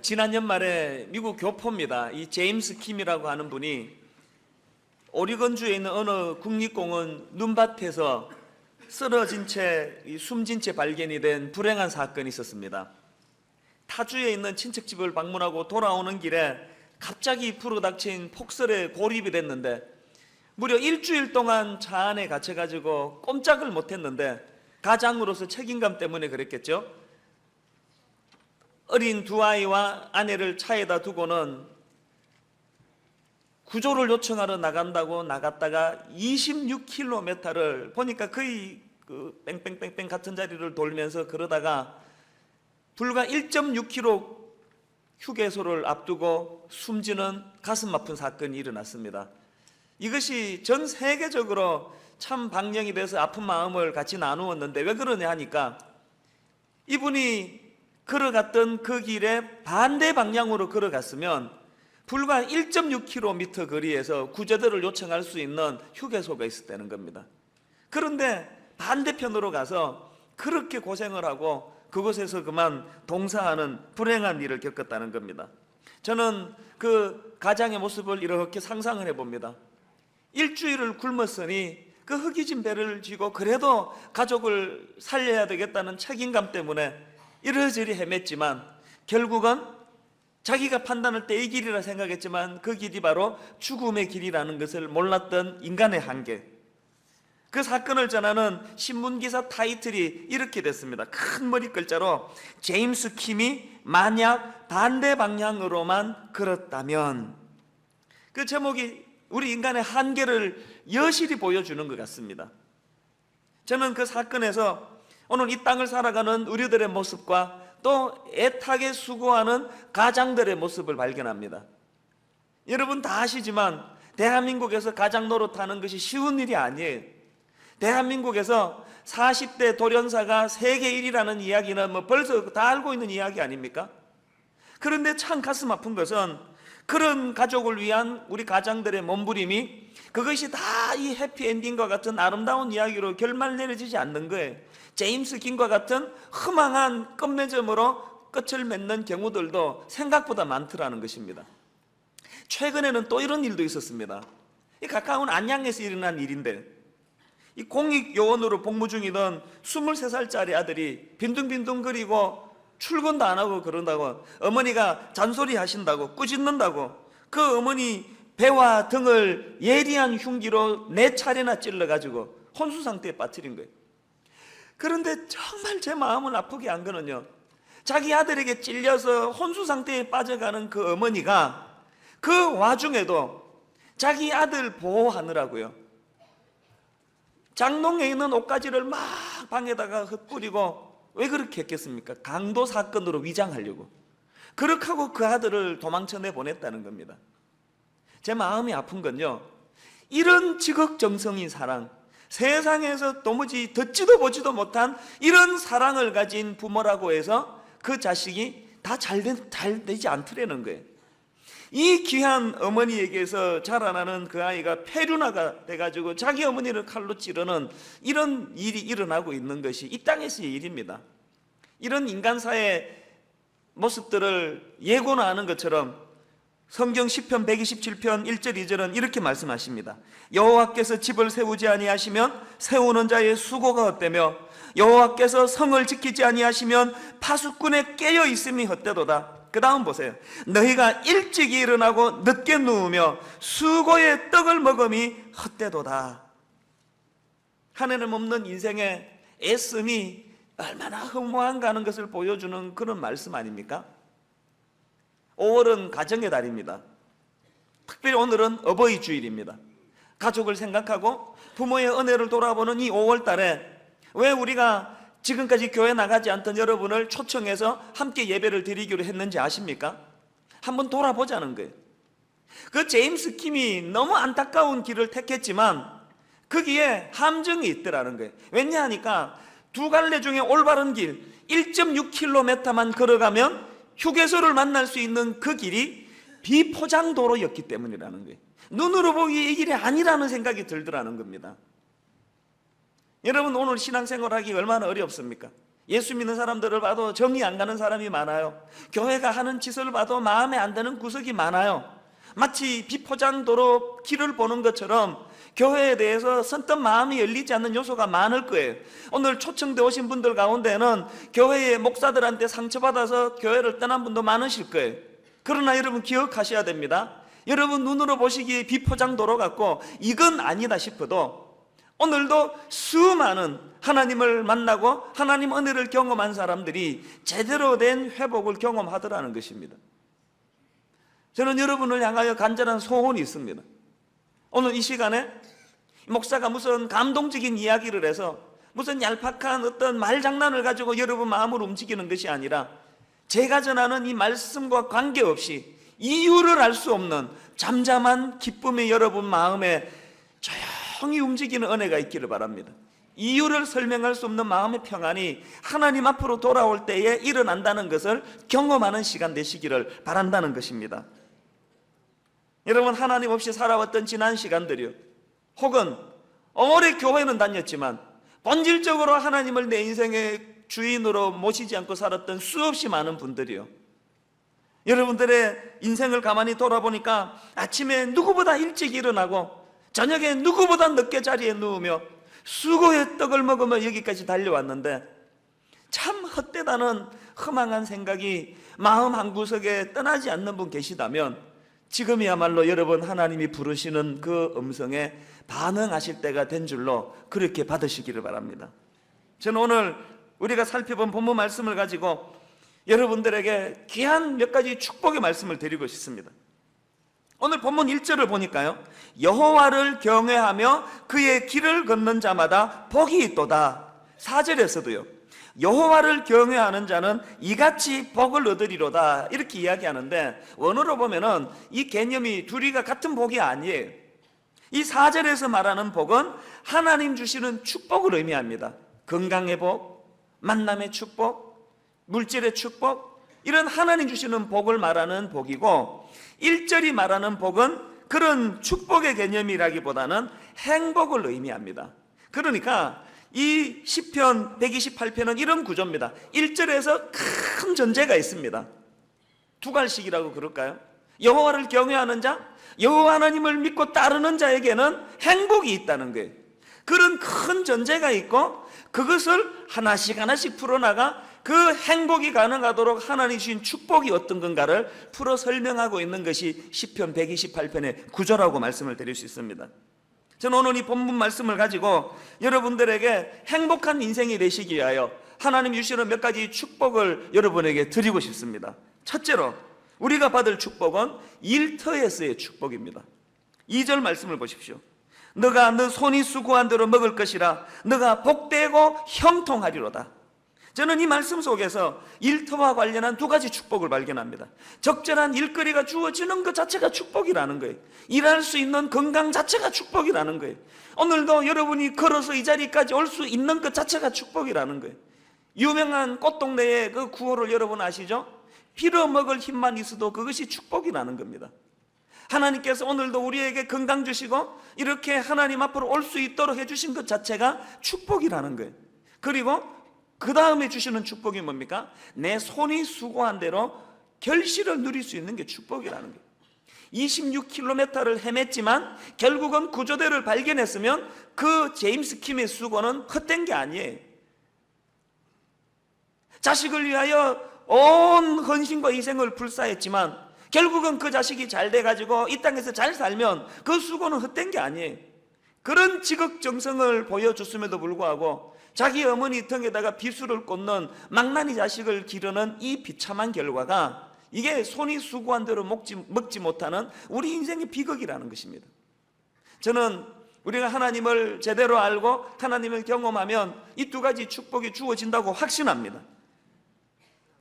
지난 연말에 미국 교포입니다. 이 제임스 킴이라고 하는 분이 오리건주에 있는 어느 국립공원 눈밭에서 쓰러진 채, 숨진 채 발견이 된 불행한 사건이 있었습니다. 타주에 있는 친척집을 방문하고 돌아오는 길에 갑자기 불어닥친 폭설에 고립이 됐는데 무려 일주일 동안 차 안에 갇혀가지고 꼼짝을 못했는데 가장으로서 책임감 때문에 그랬겠죠. 어린 두 아이와 아내를 차에다 두고는 구조를 요청하러 나간다고 나갔다가 26km를 보니까 거의 그 뺑뺑뺑뺑 같은 자리를 돌면서 그러다가 불과 1.6km 휴게소를 앞두고 숨지는 가슴 아픈 사건이 일어났습니다. 이것이 전 세계적으로 참 방영이 돼서 아픈 마음을 같이 나누었는데 왜 그러냐 하니까 이분이 걸어갔던 그 길에 반대 방향으로 걸어갔으면 불과 1.6km 거리에서 구조대를 요청할 수 있는 휴게소가 있었다는 겁니다. 그런데 반대편으로 가서 그렇게 고생을 하고 그곳에서 그만 동사하는 불행한 일을 겪었다는 겁니다. 저는 그 가장의 모습을 이렇게 상상을 해봅니다. 일주일을 굶었으니 그 허기진 배를 쥐고 그래도 가족을 살려야 되겠다는 책임감 때문에 이러저리 헤맸지만 결국은 자기가 판단할 때 이 길이라 생각했지만 그 길이 바로 죽음의 길이라는 것을 몰랐던 인간의 한계. 그 사건을 전하는 신문기사 타이틀이 이렇게 됐습니다. 큰 머리 글자로 제임스 킴이 만약 반대 방향으로만 걸었다면. 그 제목이 우리 인간의 한계를 여실히 보여주는 것 같습니다. 저는 그 사건에서 오늘 이 땅을 살아가는 우리들의 모습과 또 애타게 수고하는 가장들의 모습을 발견합니다. 여러분 다 아시지만 대한민국에서 가장 노릇하는 것이 쉬운 일이 아니에요. 대한민국에서 40대 돌연사가 세계 1위라는 이야기는 벌써 다 알고 있는 이야기 아닙니까? 그런데 참 가슴 아픈 것은 그런 가족을 위한 우리 가장들의 몸부림이 그것이 다 이 해피엔딩과 같은 아름다운 이야기로 결말 내려지지 않는 거예요. 제임스 킴과 같은 허망한 끝맺음으로 끝을 맺는 경우들도 생각보다 많더라는 것입니다. 최근에는 또 이런 일도 있었습니다. 이 가까운 안양에서 일어난 일인데 이 공익요원으로 복무 중이던 23살짜리 아들이 빈둥빈둥거리고 출근도 안 하고 그런다고 어머니가 잔소리 하신다고 꾸짖는다고 그 어머니 배와 등을 예리한 흉기로 4차례나 찔러가지고 혼수 상태에 빠뜨린 거예요. 그런데 정말 제 마음을 아프게 한 거는요, 자기 아들에게 찔려서 혼수 상태에 빠져가는 그 어머니가 그 와중에도 자기 아들 보호하느라고요, 장롱에 있는 옷가지를 막 방에다가 흩뿌리고, 왜 그렇게 했겠습니까? 강도 사건으로 위장하려고. 그렇게 하고 그 아들을 도망쳐 내보냈다는 겁니다. 제 마음이 아픈 건요, 이런 지극정성인 사랑, 세상에서 도무지 듣지도 보지도 못한 이런 사랑을 가진 부모라고 해서 그 자식이 다 잘 되지 않더라는 거예요. 이 귀한 어머니에게서 자라나는 그 아이가 폐륜화가 돼가지고 자기 어머니를 칼로 찌르는 이런 일이 일어나고 있는 것이 이 땅에서의 일입니다. 이런 인간사의 모습들을 예고나 하는 것처럼 성경 시편 127편 1절 2절은 이렇게 말씀하십니다. 여호와께서 집을 세우지 아니하시면 세우는 자의 수고가 헛되며 여호와께서 성을 지키지 아니하시면 파수꾼의 깨어 있음이 헛되도다. 그 다음 보세요. 너희가 일찍 일어나고 늦게 누우며 수고의 떡을 먹음이 헛되도다. 하나님 없는 인생의 애씀이 얼마나 허무한가 하는 것을 보여주는 그런 말씀 아닙니까? 5월은 가정의 달입니다. 특별히 오늘은 어버이 주일입니다. 가족을 생각하고 부모의 은혜를 돌아보는 이 5월 달에 왜 우리가 지금까지 교회 나가지 않던 여러분을 초청해서 함께 예배를 드리기로 했는지 아십니까? 한번 돌아보자는 거예요. 그 제임스 킴이 너무 안타까운 길을 택했지만 거기에 함정이 있더라는 거예요. 왜냐하니까 두 갈래 중에 올바른 길 1.6km만 걸어가면 휴게소를 만날 수 있는 그 길이 비포장도로였기 때문이라는 거예요. 눈으로 보기에 이 길이 아니라는 생각이 들더라는 겁니다. 여러분 오늘 신앙생활하기 얼마나 어렵습니까? 예수 믿는 사람들을 봐도 정이 안 가는 사람이 많아요. 교회가 하는 짓을 봐도 마음에 안 드는 구석이 많아요. 마치 비포장도로 길을 보는 것처럼 교회에 대해서 선뜻 마음이 열리지 않는 요소가 많을 거예요. 오늘 초청돼 오신 분들 가운데는 교회의 목사들한테 상처받아서 교회를 떠난 분도 많으실 거예요. 그러나 여러분 기억하셔야 됩니다. 여러분 눈으로 보시기에 비포장도로 같고 이건 아니다 싶어도 오늘도 수많은 하나님을 만나고 하나님 은혜를 경험한 사람들이 제대로 된 회복을 경험하더라는 것입니다. 저는 여러분을 향하여 간절한 소원이 있습니다. 오늘 이 시간에 목사가 무슨 감동적인 이야기를 해서 무슨 얄팍한 어떤 말장난을 가지고 여러분 마음을 움직이는 것이 아니라 제가 전하는 이 말씀과 관계없이 이유를 알 수 없는 잠잠한 기쁨이 여러분 마음에 조용히 움직이는 은혜가 있기를 바랍니다. 이유를 설명할 수 없는 마음의 평안이 하나님 앞으로 돌아올 때에 일어난다는 것을 경험하는 시간 되시기를 바란다는 것입니다. 여러분 하나님 없이 살아왔던 지난 시간들이요, 혹은 오래 교회는 다녔지만 본질적으로 하나님을 내 인생의 주인으로 모시지 않고 살았던 수없이 많은 분들이요, 여러분들의 인생을 가만히 돌아보니까 아침에 누구보다 일찍 일어나고 저녁에 누구보다 늦게 자리에 누우며 수고의 떡을 먹으며 여기까지 달려왔는데 참 헛되다는 허망한 생각이 마음 한구석에 떠나지 않는 분 계시다면 지금이야말로 여러분 하나님이 부르시는 그 음성에 반응하실 때가 된 줄로 그렇게 받으시기를 바랍니다. 저는 오늘 우리가 살펴본 본문 말씀을 가지고 여러분들에게 귀한 몇 가지 축복의 말씀을 드리고 싶습니다. 오늘 본문 1절을 보니까요, 여호와를 경외하며 그의 길을 걷는 자마다 복이 있도다. 4절에서도요, 여호와를 경외하는 자는 이같이 복을 얻으리로다 이렇게 이야기하는데, 원어로 보면은 이 개념이 둘이가 같은 복이 아니에요. 이 4절에서 말하는 복은 하나님 주시는 축복을 의미합니다. 건강의 복, 만남의 축복, 물질의 축복, 이런 하나님 주시는 복을 말하는 복이고, 1절이 말하는 복은 그런 축복의 개념이라기보다는 행복을 의미합니다. 그러니까 이 시편 128편은 이런 구조입니다. 1절에서 큰 전제가 있습니다. 두 갈씩이라고 그럴까요? 여호와를 경외하는 자, 여호와 하나님을 믿고 따르는 자에게는 행복이 있다는 거예요. 그런 큰 전제가 있고 그것을 하나씩 하나씩 풀어나가 그 행복이 가능하도록 하나님 주신 축복이 어떤 건가를 풀어 설명하고 있는 것이 시편 128편의 구조라고 말씀을 드릴 수 있습니다. 저는 오늘 이 본문 말씀을 가지고 여러분들에게 행복한 인생이 되시기 위하여 하나님 주시는 몇 가지 축복을 여러분에게 드리고 싶습니다. 첫째로 우리가 받을 축복은 일터에서의 축복입니다. 2절 말씀을 보십시오. 너가 너 손이 수고한 대로 먹을 것이라 너가 복되고 형통하리로다. 저는 이 말씀 속에서 일터와 관련한 두 가지 축복을 발견합니다. 적절한 일거리가 주어지는 것 자체가 축복이라는 거예요. 일할 수 있는 건강 자체가 축복이라는 거예요. 오늘도 여러분이 걸어서 이 자리까지 올 수 있는 것 자체가 축복이라는 거예요. 유명한 꽃동네의 그 구호를 여러분 아시죠? 빌어먹을 힘만 있어도 그것이 축복이라는 겁니다. 하나님께서 오늘도 우리에게 건강 주시고 이렇게 하나님 앞으로 올 수 있도록 해주신 것 자체가 축복이라는 거예요. 그리고 그 다음에 주시는 축복이 뭡니까? 내 손이 수고한 대로 결실을 누릴 수 있는 게 축복이라는 거예요. 26km를 헤맸지만 결국은 구조대를 발견했으면 그 제임스 킴의 수고는 헛된 게 아니에요. 자식을 위하여 온 헌신과 희생을 불사했지만 결국은 그 자식이 잘 돼가지고 이 땅에서 잘 살면 그 수고는 헛된 게 아니에요. 그런 지극정성을 보여줬음에도 불구하고 자기 어머니 등에다가 비수를 꽂는 망나니 자식을 기르는 이 비참한 결과가 이게 손이 수고한 대로 먹지 못하는 우리 인생의 비극이라는 것입니다. 저는 우리가 하나님을 제대로 알고 하나님을 경험하면 이 두 가지 축복이 주어진다고 확신합니다.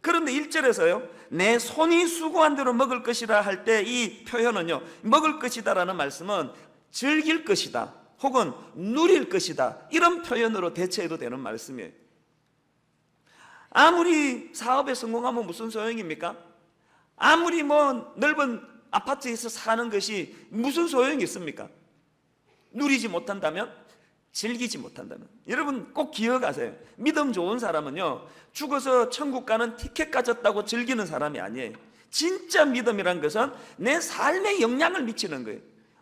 그런데 1절에서요, 내 손이 수고한 대로 먹을 것이라 할 때 이 표현은요, 먹을 것이다라는 말씀은 즐길 것이다 혹은 누릴 것이다 이런 표현으로 대체해도 되는 말씀이에요. 아무리 사업에 성공하면 무슨 소용입니까? 아무리 넓은 아파트에서 사는 것이 무슨 소용이 있습니까? 누리지 못한다면 즐기지 못한다면, 여러분 꼭 기억하세요. 믿음 좋은 사람은요, 죽어서 천국 가는 티켓 가졌다고 즐기는 사람이 아니에요. 진짜 믿음이란 것은 내 삶에 영향을 미치는 거예요.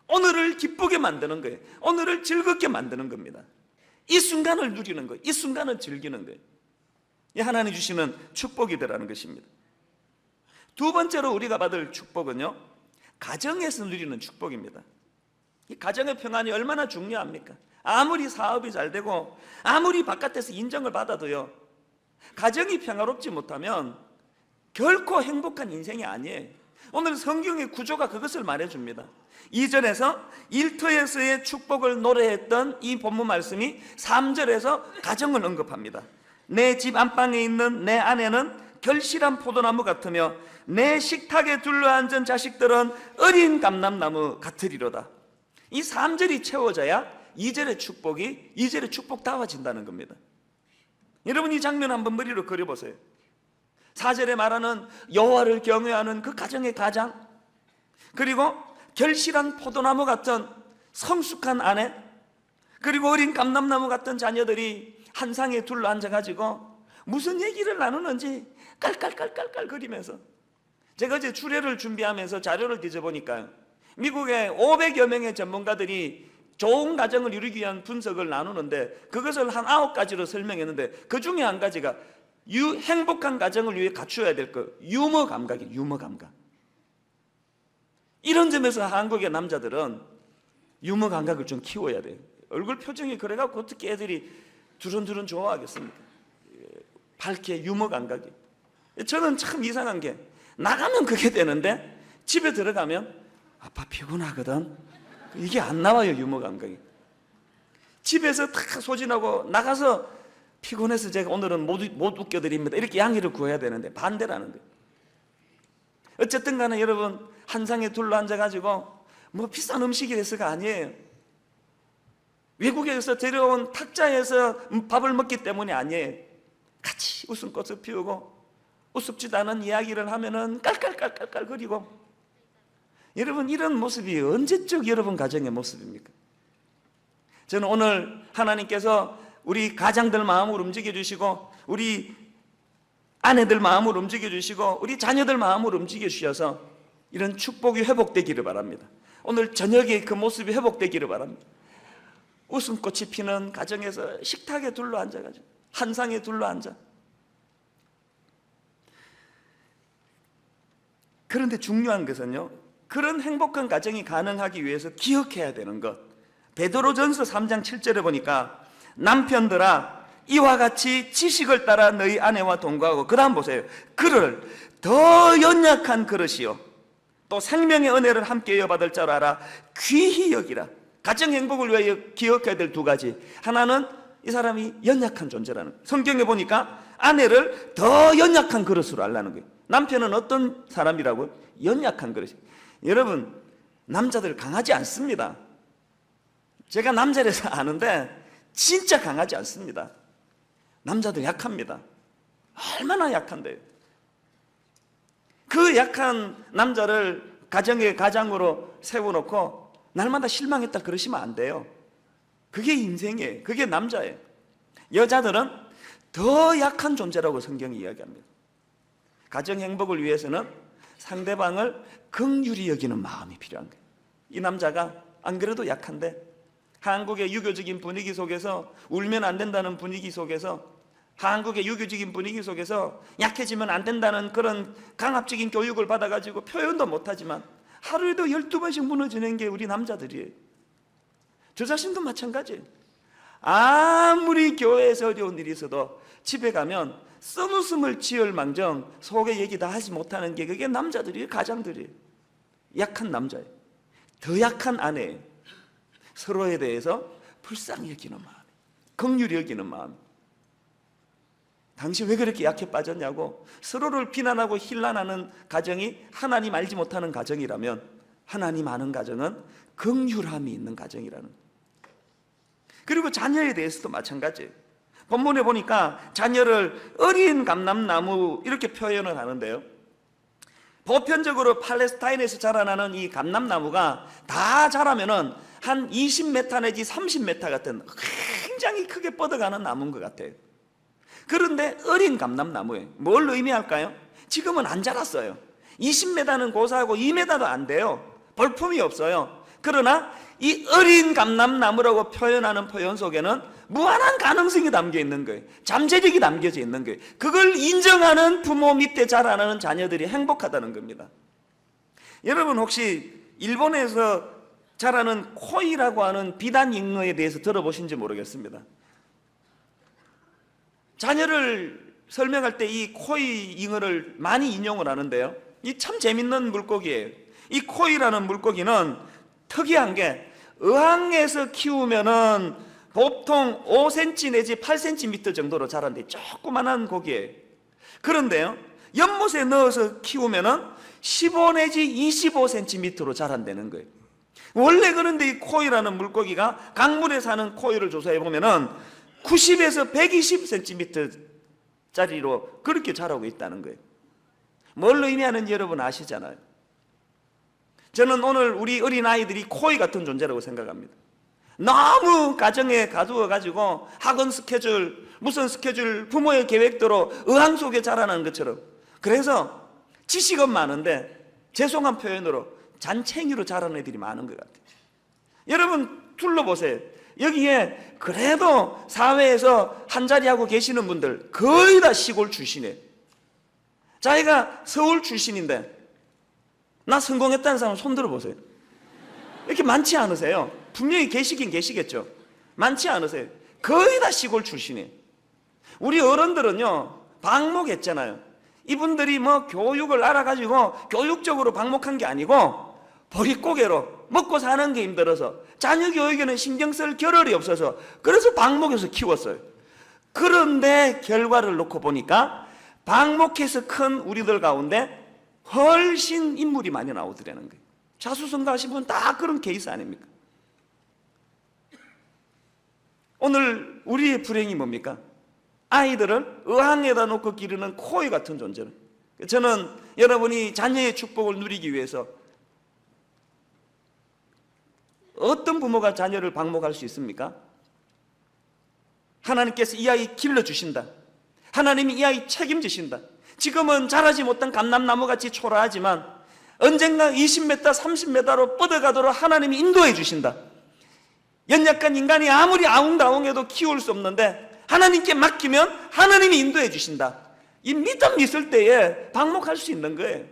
오늘을 기쁘게 만드는 거예요. 오늘을 즐겁게 만드는 겁니다. 이 순간을 누리는 거예요. 이 순간을 즐기는 거예요. 이 하나님 주시는 축복이더라는 것입니다. 두 번째로 우리가 받을 축복은요, 가정에서 누리는 축복입니다. 이 가정의 평안이 얼마나 중요합니까? 아무리 사업이 잘 되고 아무리 바깥에서 인정을 받아도요, 가정이 평화롭지 못하면 결코 행복한 인생이 아니에요. 오늘 성경의 구조가 그것을 말해줍니다. 2절에서 일터에서의 축복을 노래했던 이 본문 말씀이 3절에서 가정을 언급합니다. 내 집 안방에 있는 내 아내는 결실한 포도나무 같으며 내 식탁에 둘러앉은 자식들은 어린 감람나무 같으리로다. 이 3절이 채워져야 2절의 축복다워진다는 겁니다. 여러분 이 장면 한번 머리로 그려보세요. 4절에 말하는 여호와를 경외하는 그 가정의 가장, 그리고 결실한 포도나무 같은 성숙한 아내, 그리고 어린 감람나무 같은 자녀들이 한 상에 둘러앉아가지고 무슨 얘기를 나누는지 깔깔깔깔깔 거리면서, 제가 어제 주례를 준비하면서 자료를 뒤져보니까 미국의 500여 명의 전문가들이 좋은 가정을 이루기 위한 분석을 나누는데 그것을 한 9가지로 설명했는데 그 중에 한 가지가 행복한 가정을 위해 갖추어야 될 것, 유머 감각이에요. 유머 감각. 이런 점에서 한국의 남자들은 유머 감각을 좀 키워야 돼요. 얼굴 표정이 그래갖고 어떻게 애들이 두런두런 좋아하겠습니까? 밝게 유머 감각이. 저는 참 이상한 게, 나가면 그게 되는데 집에 들어가면 아빠 피곤하거든, 이게 안 나와요. 유머 감각이. 집에서 다 소진하고 나가서 피곤해서 제가 오늘은 못 웃겨드립니다, 이렇게 양해를 구해야 되는데 반대라는 거예요. 어쨌든 간에 여러분, 한 상에 둘러앉아가지고 뭐 비싼 음식이라서가 아니에요. 외국에서 데려온 탁자에서 밥을 먹기 때문이 아니에요. 같이 웃음꽃을 피우고 우습지도 않은 이야기를 하면은 깔깔깔깔깔 거리고. 여러분 이런 모습이 언제적 여러분 가정의 모습입니까? 저는 오늘 하나님께서 우리 가장들 마음을 움직여 주시고 우리 아내들 마음을 움직여 주시고 우리 자녀들 마음을 움직여 주셔서 이런 축복이 회복되기를 바랍니다. 오늘 저녁에 그 모습이 회복되기를 바랍니다. 웃음꽃이 피는 가정에서 식탁에 둘러앉아가지고 한 상에 둘러앉아. 그런데 중요한 것은요, 그런 행복한 가정이 가능하기 위해서 기억해야 되는 것, 베드로전서 3장 7절에 보니까 남편들아 이와 같이 지식을 따라 너희 아내와 동거하고, 그 다음 보세요, 그를 더 연약한 그릇이요 또 생명의 은혜를 함께 이어받을 줄 알아 귀히 여기라. 가정 행복을 위하여 기억해야 될 두 가지, 하나는 이 사람이 연약한 존재라는 거예요. 성경에 보니까 아내를 더 연약한 그릇으로 알라는 거예요. 남편은 어떤 사람이라고요? 연약한 그릇. 여러분 남자들 강하지 않습니다. 제가 남자라서 아는데 진짜 강하지 않습니다. 남자들 약합니다. 얼마나 약한데요. 그 약한 남자를 가정의 가장으로 세워놓고 날마다 실망했다 그러시면 안 돼요. 그게 인생이에요. 그게 남자예요. 여자들은 더 약한 존재라고 성경이 이야기합니다. 가정 행복을 위해서는 상대방을 긍휼히 여기는 마음이 필요한 거예요. 이 남자가 안 그래도 약한데 한국의 유교적인 분위기 속에서, 울면 안 된다는 분위기 속에서, 한국의 유교적인 분위기 속에서 약해지면 안 된다는 그런 강압적인 교육을 받아가지고 표현도 못하지만 하루에도 12번씩 무너지는 게 우리 남자들이에요. 저 자신도 마찬가지예요. 아무리 교회에서 어려운 일이 있어도 집에 가면 써웃음을 지을 망정 속에 얘기 다 하지 못하는 게 그게 남자들이에요. 가장들이에요. 약한 남자예요. 더 약한 아내예요. 서로에 대해서 불쌍히 여기는 마음, 긍휼히 여기는 마음. 당신 왜 그렇게 약해 빠졌냐고 서로를 비난하고 힐난하는 가정이 하나님 알지 못하는 가정이라면, 하나님 아는 가정은 긍휼함이 있는 가정이라는 거예요. 그리고 자녀에 대해서도 마찬가지예요. 본문에 보니까 자녀를 어린 감람나무 이렇게 표현을 하는데요, 보편적으로 팔레스타인에서 자라나는 이 감람나무가 다 자라면은 한 20m 내지 30m 같은 굉장히 크게 뻗어가는 나무인 것 같아요. 그런데 어린 감람나무예요. 뭘 의미할까요? 지금은 안 자랐어요. 20m는 고사하고 2m도 안 돼요. 볼품이 없어요. 그러나 이 어린 감람나무라고 표현하는 표현 속에는 무한한 가능성이 담겨 있는 거예요. 잠재력이 담겨져 있는 거예요. 그걸 인정하는 부모 밑에 자라나는 자녀들이 행복하다는 겁니다. 여러분 혹시 일본에서 자라는 코이라고 하는 비단 잉어에 대해서 들어보신지 모르겠습니다. 자녀를 설명할 때 이 코이 잉어를 많이 인용을 하는데요, 이 참 재밌는 물고기예요. 이 코이라는 물고기는 특이한 게 어항에서 키우면은 보통 5cm 내지 8cm 정도로 자란데 조그만한 고기예요. 그런데요, 연못에 넣어서 키우면은 15 내지 25cm로 자란다는 거예요. 원래 그런데 이 코이라는 물고기가 강물에 사는 코이를 조사해 보면은 90에서 120cm짜리로 그렇게 자라고 있다는 거예요. 뭘 의미하는지 여러분 아시잖아요. 저는 오늘 우리 어린아이들이 코이 같은 존재라고 생각합니다. 너무 가정에 가두어 가지고 학원 스케줄, 무슨 스케줄, 부모의 계획대로 어항 속에 자라나는 것처럼, 그래서 지식은 많은데 죄송한 표현으로 잔챙이로 자라는 애들이 많은 것 같아요. 여러분 둘러보세요. 여기에 그래도 사회에서 한자리하고 계시는 분들 거의 다 시골 출신이에요. 자기가 서울 출신인데 나 성공했다는 사람 손 들어보세요. 이렇게 많지 않으세요? 분명히 계시긴 계시겠죠. 많지 않으세요. 거의 다 시골 출신이에요. 우리 어른들은요 방목했잖아요. 이분들이 뭐 교육을 알아가지고 교육적으로 방목한 게 아니고 보릿고개로 먹고 사는 게 힘들어서 자녀 교육에는 신경 쓸 겨를이 없어서 그래서 방목해서 키웠어요. 그런데 결과를 놓고 보니까 방목해서 큰 우리들 가운데 훨씬 인물이 많이 나오더라는 거예요. 자수성가하신 분 다 그런 케이스 아닙니까? 오늘 우리의 불행이 뭡니까? 아이들을 어항에다 놓고 기르는 코이 같은 존재는. 저는 여러분이 자녀의 축복을 누리기 위해서 어떤 부모가 자녀를 방목할 수 있습니까? 하나님께서 이 아이 길러주신다. 하나님이 이 아이 책임지신다. 지금은 자라지 못한 감람나무같이 초라하지만 언젠가 20m, 30m로 뻗어가도록 하나님이 인도해 주신다. 연약한 인간이 아무리 아웅다웅해도 키울 수 없는데 하나님께 맡기면 하나님이 인도해 주신다. 이 믿음이 있을 때에 방목할 수 있는 거예요.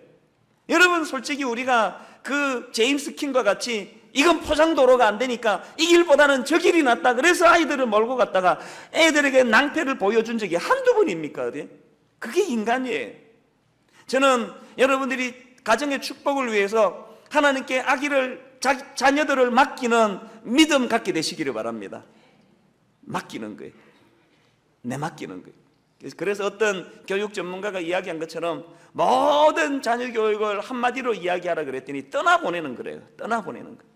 여러분 솔직히 우리가 그 제임스 킹과 같이 이건 포장도로가 안 되니까 이 길보다는 저 길이 낫다 그래서 아이들을 몰고 갔다가 애들에게 낭패를 보여준 적이 한두 번입니까? 어디? 그게 인간이에요. 저는 여러분들이 가정의 축복을 위해서 하나님께 아기를 자녀들을 맡기는 믿음 갖게 되시기를 바랍니다. 맡기는 거예요. 내 맡기는 거예요. 그래서 어떤 교육 전문가가 이야기한 것처럼 모든 자녀 교육을 한마디로 이야기하라 그랬더니 떠나보내는 거래요. 떠나보내는 거예요.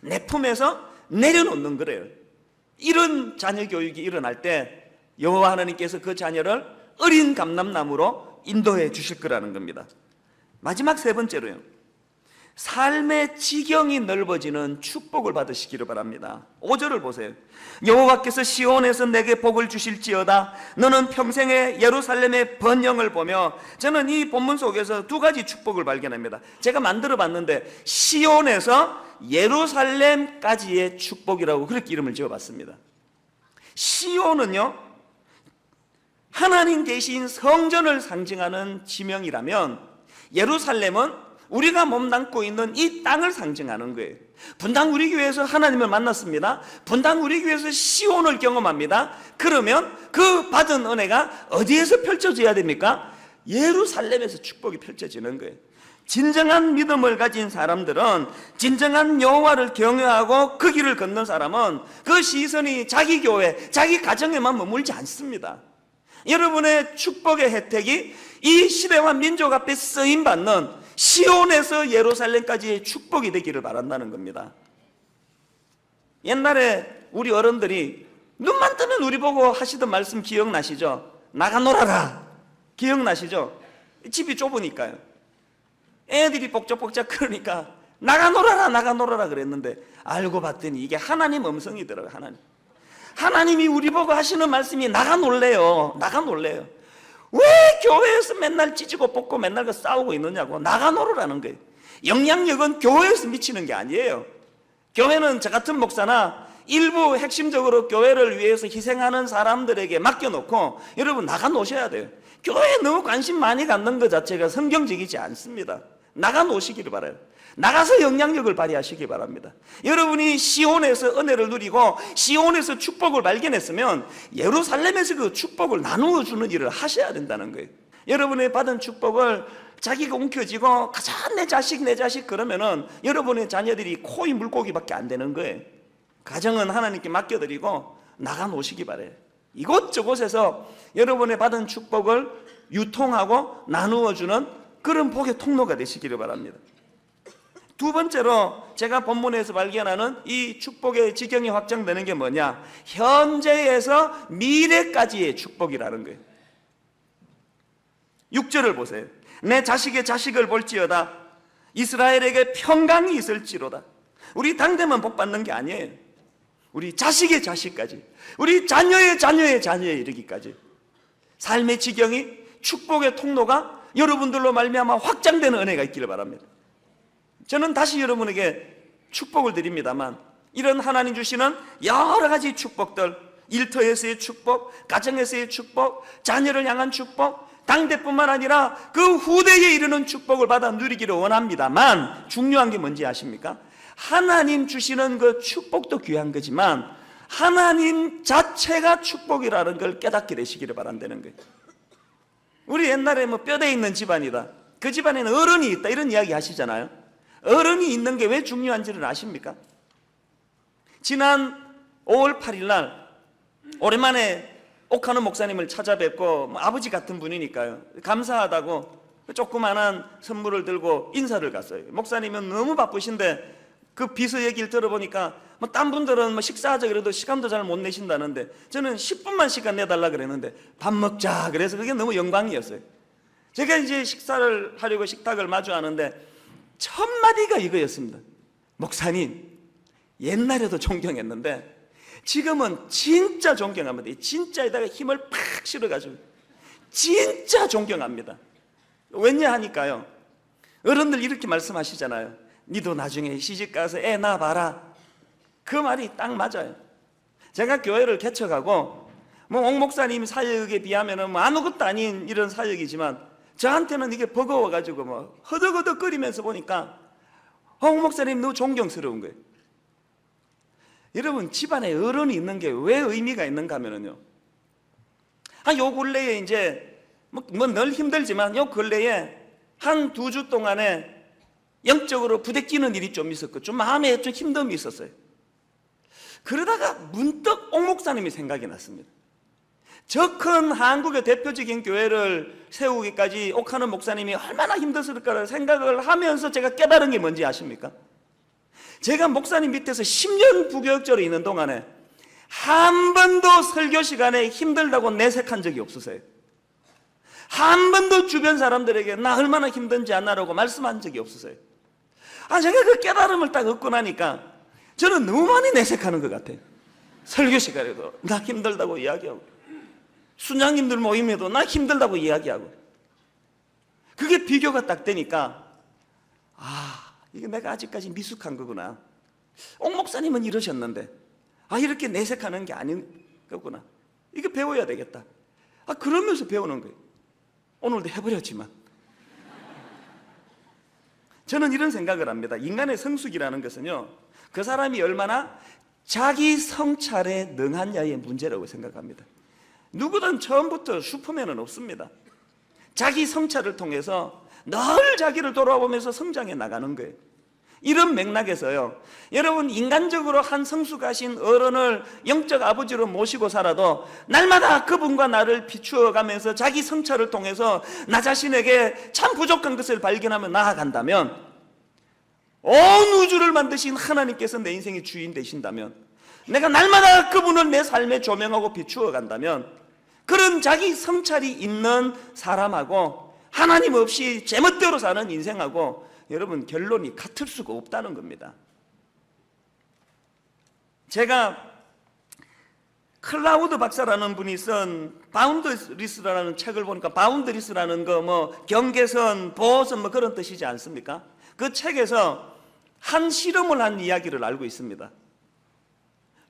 내 품에서 내려놓는 거래요. 이런 자녀 교육이 일어날 때 여호와 하나님께서 그 자녀를 어린 감람나무로 인도해 주실 거라는 겁니다. 마지막 세 번째로요, 삶의 지경이 넓어지는 축복을 받으시기를 바랍니다. 5절을 보세요. 여호와께서 시온에서 내게 복을 주실지어다. 너는 평생에 예루살렘의 번영을 보며. 저는 이 본문 속에서 두 가지 축복을 발견합니다. 제가 만들어 봤는데 시온에서 예루살렘까지의 축복이라고 그렇게 이름을 지어봤습니다. 시온은요 하나님 계신 성전을 상징하는 지명이라면 예루살렘은 우리가 몸담고 있는 이 땅을 상징하는 거예요. 분당 우리 교회에서 하나님을 만났습니다. 분당 우리 교회에서 시온을 경험합니다. 그러면 그 받은 은혜가 어디에서 펼쳐져야 됩니까? 예루살렘에서 축복이 펼쳐지는 거예요. 진정한 믿음을 가진 사람들은, 진정한 여호와를 경외하고 그 길을 걷는 사람은 그 시선이 자기 교회, 자기 가정에만 머물지 않습니다. 여러분의 축복의 혜택이 이 시대와 민족 앞에 쓰임받는 시온에서 예루살렘까지의 축복이 되기를 바란다는 겁니다. 옛날에 우리 어른들이 눈만 뜨면 우리 보고 하시던 말씀 기억나시죠? 나가 놀아라. 기억나시죠? 집이 좁으니까요. 애들이 복잡복잡 그러니까 나가 놀아라, 나가 놀아라 그랬는데 알고 봤더니 이게 하나님 음성이더라고요. 하나님이 우리 보고 하시는 말씀이 나가 놀래요. 나가 놀래요. 왜 교회에서 맨날 찢고 뽑고 맨날 싸우고 있느냐고. 나가 놀으라는 거예요. 영향력은 교회에서 미치는 게 아니에요. 교회는 저 같은 목사나 일부 핵심적으로 교회를 위해서 희생하는 사람들에게 맡겨놓고 여러분 나가 노셔야 돼요. 교회에 너무 관심 많이 갖는 것 자체가 성경적이지 않습니다. 나가 노시기를 바라요. 나가서 영향력을 발휘하시기 바랍니다. 여러분이 시온에서 은혜를 누리고 시온에서 축복을 발견했으면 예루살렘에서 그 축복을 나누어 주는 일을 하셔야 된다는 거예요. 여러분이 받은 축복을 자기가 움켜쥐고 가자 내 자식 그러면은 여러분의 자녀들이 코이 물고기밖에 안 되는 거예요. 가정은 하나님께 맡겨드리고 나가 놓으시기 바래요. 이곳저곳에서 여러분의 받은 축복을 유통하고 나누어주는 그런 복의 통로가 되시기를 바랍니다. 두 번째로 제가 본문에서 발견하는 이 축복의 지경이 확장되는 게 뭐냐? 현재에서 미래까지의 축복이라는 거예요. 6절을 보세요. 내 자식의 자식을 볼지어다 이스라엘에게 평강이 있을지로다. 우리 당대만 복 받는 게 아니에요. 우리 자식의 자식까지, 우리 자녀의 자녀의 자녀에 이르기까지 삶의 지경이 축복의 통로가 여러분들로 말미암아 확장되는 은혜가 있기를 바랍니다. 저는 다시 여러분에게 축복을 드립니다만 이런 하나님 주시는 여러 가지 축복들, 일터에서의 축복, 가정에서의 축복, 자녀를 향한 축복, 당대뿐만 아니라 그 후대에 이르는 축복을 받아 누리기를 원합니다만 중요한 게 뭔지 아십니까? 하나님 주시는 그 축복도 귀한 거지만 하나님 자체가 축복이라는 걸 깨닫게 되시기를 바란다는 거예요. 우리 옛날에 뭐 뼈대 있는 집안이다, 그 집안에는 어른이 있다, 이런 이야기 하시잖아요. 어른이 있는 게 왜 중요한지는 아십니까? 지난 5월 8일 날 오랜만에 옥하는 목사님을 찾아뵙고 아버지 같은 분이니까요, 감사하다고 조그만한 선물을 들고 인사를 갔어요. 목사님은 너무 바쁘신데 그 비서 얘기를 들어보니까 딴 분들은 식사하자 그래도 시간도 잘 못 내신다는데 저는 10분만 시간 내달라 그랬는데 밥 먹자 그래서 그게 너무 영광이었어요. 제가 이제 식사를 하려고 식탁을 마주하는데 첫 마디가 이거였습니다. 목사님, 옛날에도 존경했는데 지금은 진짜 존경합니다. 진짜에다가 힘을 팍 실어가지고 진짜 존경합니다. 왜냐 하니까요, 어른들 이렇게 말씀하시잖아요. 니도 나중에 시집가서 애 낳아봐라. 그 말이 딱 맞아요. 제가 교회를 개척하고 옥 목사님 사역에 비하면 아무것도 아닌 이런 사역이지만 저한테는 이게 버거워가지고 허덕허덕거리면서 보니까 옥 목사님 너무 존경스러운 거예요. 여러분, 집안에 어른이 있는 게 왜 의미가 있는가 하면요, 요 근래에 이제 늘 힘들지만 요 근래에 한 2주 동안에 영적으로 부대끼는 일이 좀 있었고 좀 마음에 좀 힘듦이 있었어요. 그러다가 문득 옥 목사님이 생각이 났습니다. 저 큰 한국의 대표적인 교회를 세우기까지 옥하는 목사님이 얼마나 힘들었을까를 생각을 하면서 제가 깨달은 게 뭔지 아십니까? 제가 목사님 밑에서 10년 부교육자로 있는 동안에 한 번도 설교 시간에 힘들다고 내색한 적이 없으세요. 한 번도 주변 사람들에게 나 얼마나 힘든지 아냐라고 말씀한 적이 없으세요. 제가 그 깨달음을 딱 얻고 나니까 저는 너무 많이 내색하는 것 같아요. 설교 시간에도 나 힘들다고 이야기하고, 순장님들 모임에도 나 힘들다고 이야기하고, 그게 비교가 딱 되니까 이게 내가 아직까지 미숙한 거구나. 옥 목사님은 이러셨는데 이렇게 내색하는 게 아닌 거구나. 이거 배워야 되겠다. 그러면서 배우는 거예요. 오늘도 해버렸지만 저는 이런 생각을 합니다. 인간의 성숙이라는 것은요, 그 사람이 얼마나 자기 성찰에 능하냐의 문제라고 생각합니다. 누구든 처음부터 슈퍼맨은 없습니다. 자기 성찰을 통해서 늘 자기를 돌아보면서 성장해 나가는 거예요. 이런 맥락에서요, 여러분, 인간적으로 한 성숙하신 어른을 영적 아버지로 모시고 살아도 날마다 그분과 나를 비추어가면서 자기 성찰을 통해서 나 자신에게 참 부족한 것을 발견하며 나아간다면, 온 우주를 만드신 하나님께서 내 인생의 주인 되신다면, 내가 날마다 그분을 내 삶에 조명하고 비추어간다면, 그런 자기 성찰이 있는 사람하고 하나님 없이 제멋대로 사는 인생하고 여러분 결론이 같을 수가 없다는 겁니다. 제가 클라우드 박사라는 분이 쓴 바운더리스라는 책을 보니까, 바운더리스라는 거 뭐 경계선, 보호선 뭐 그런 뜻이지 않습니까? 그 책에서 한 실험을 한 이야기를 알고 있습니다.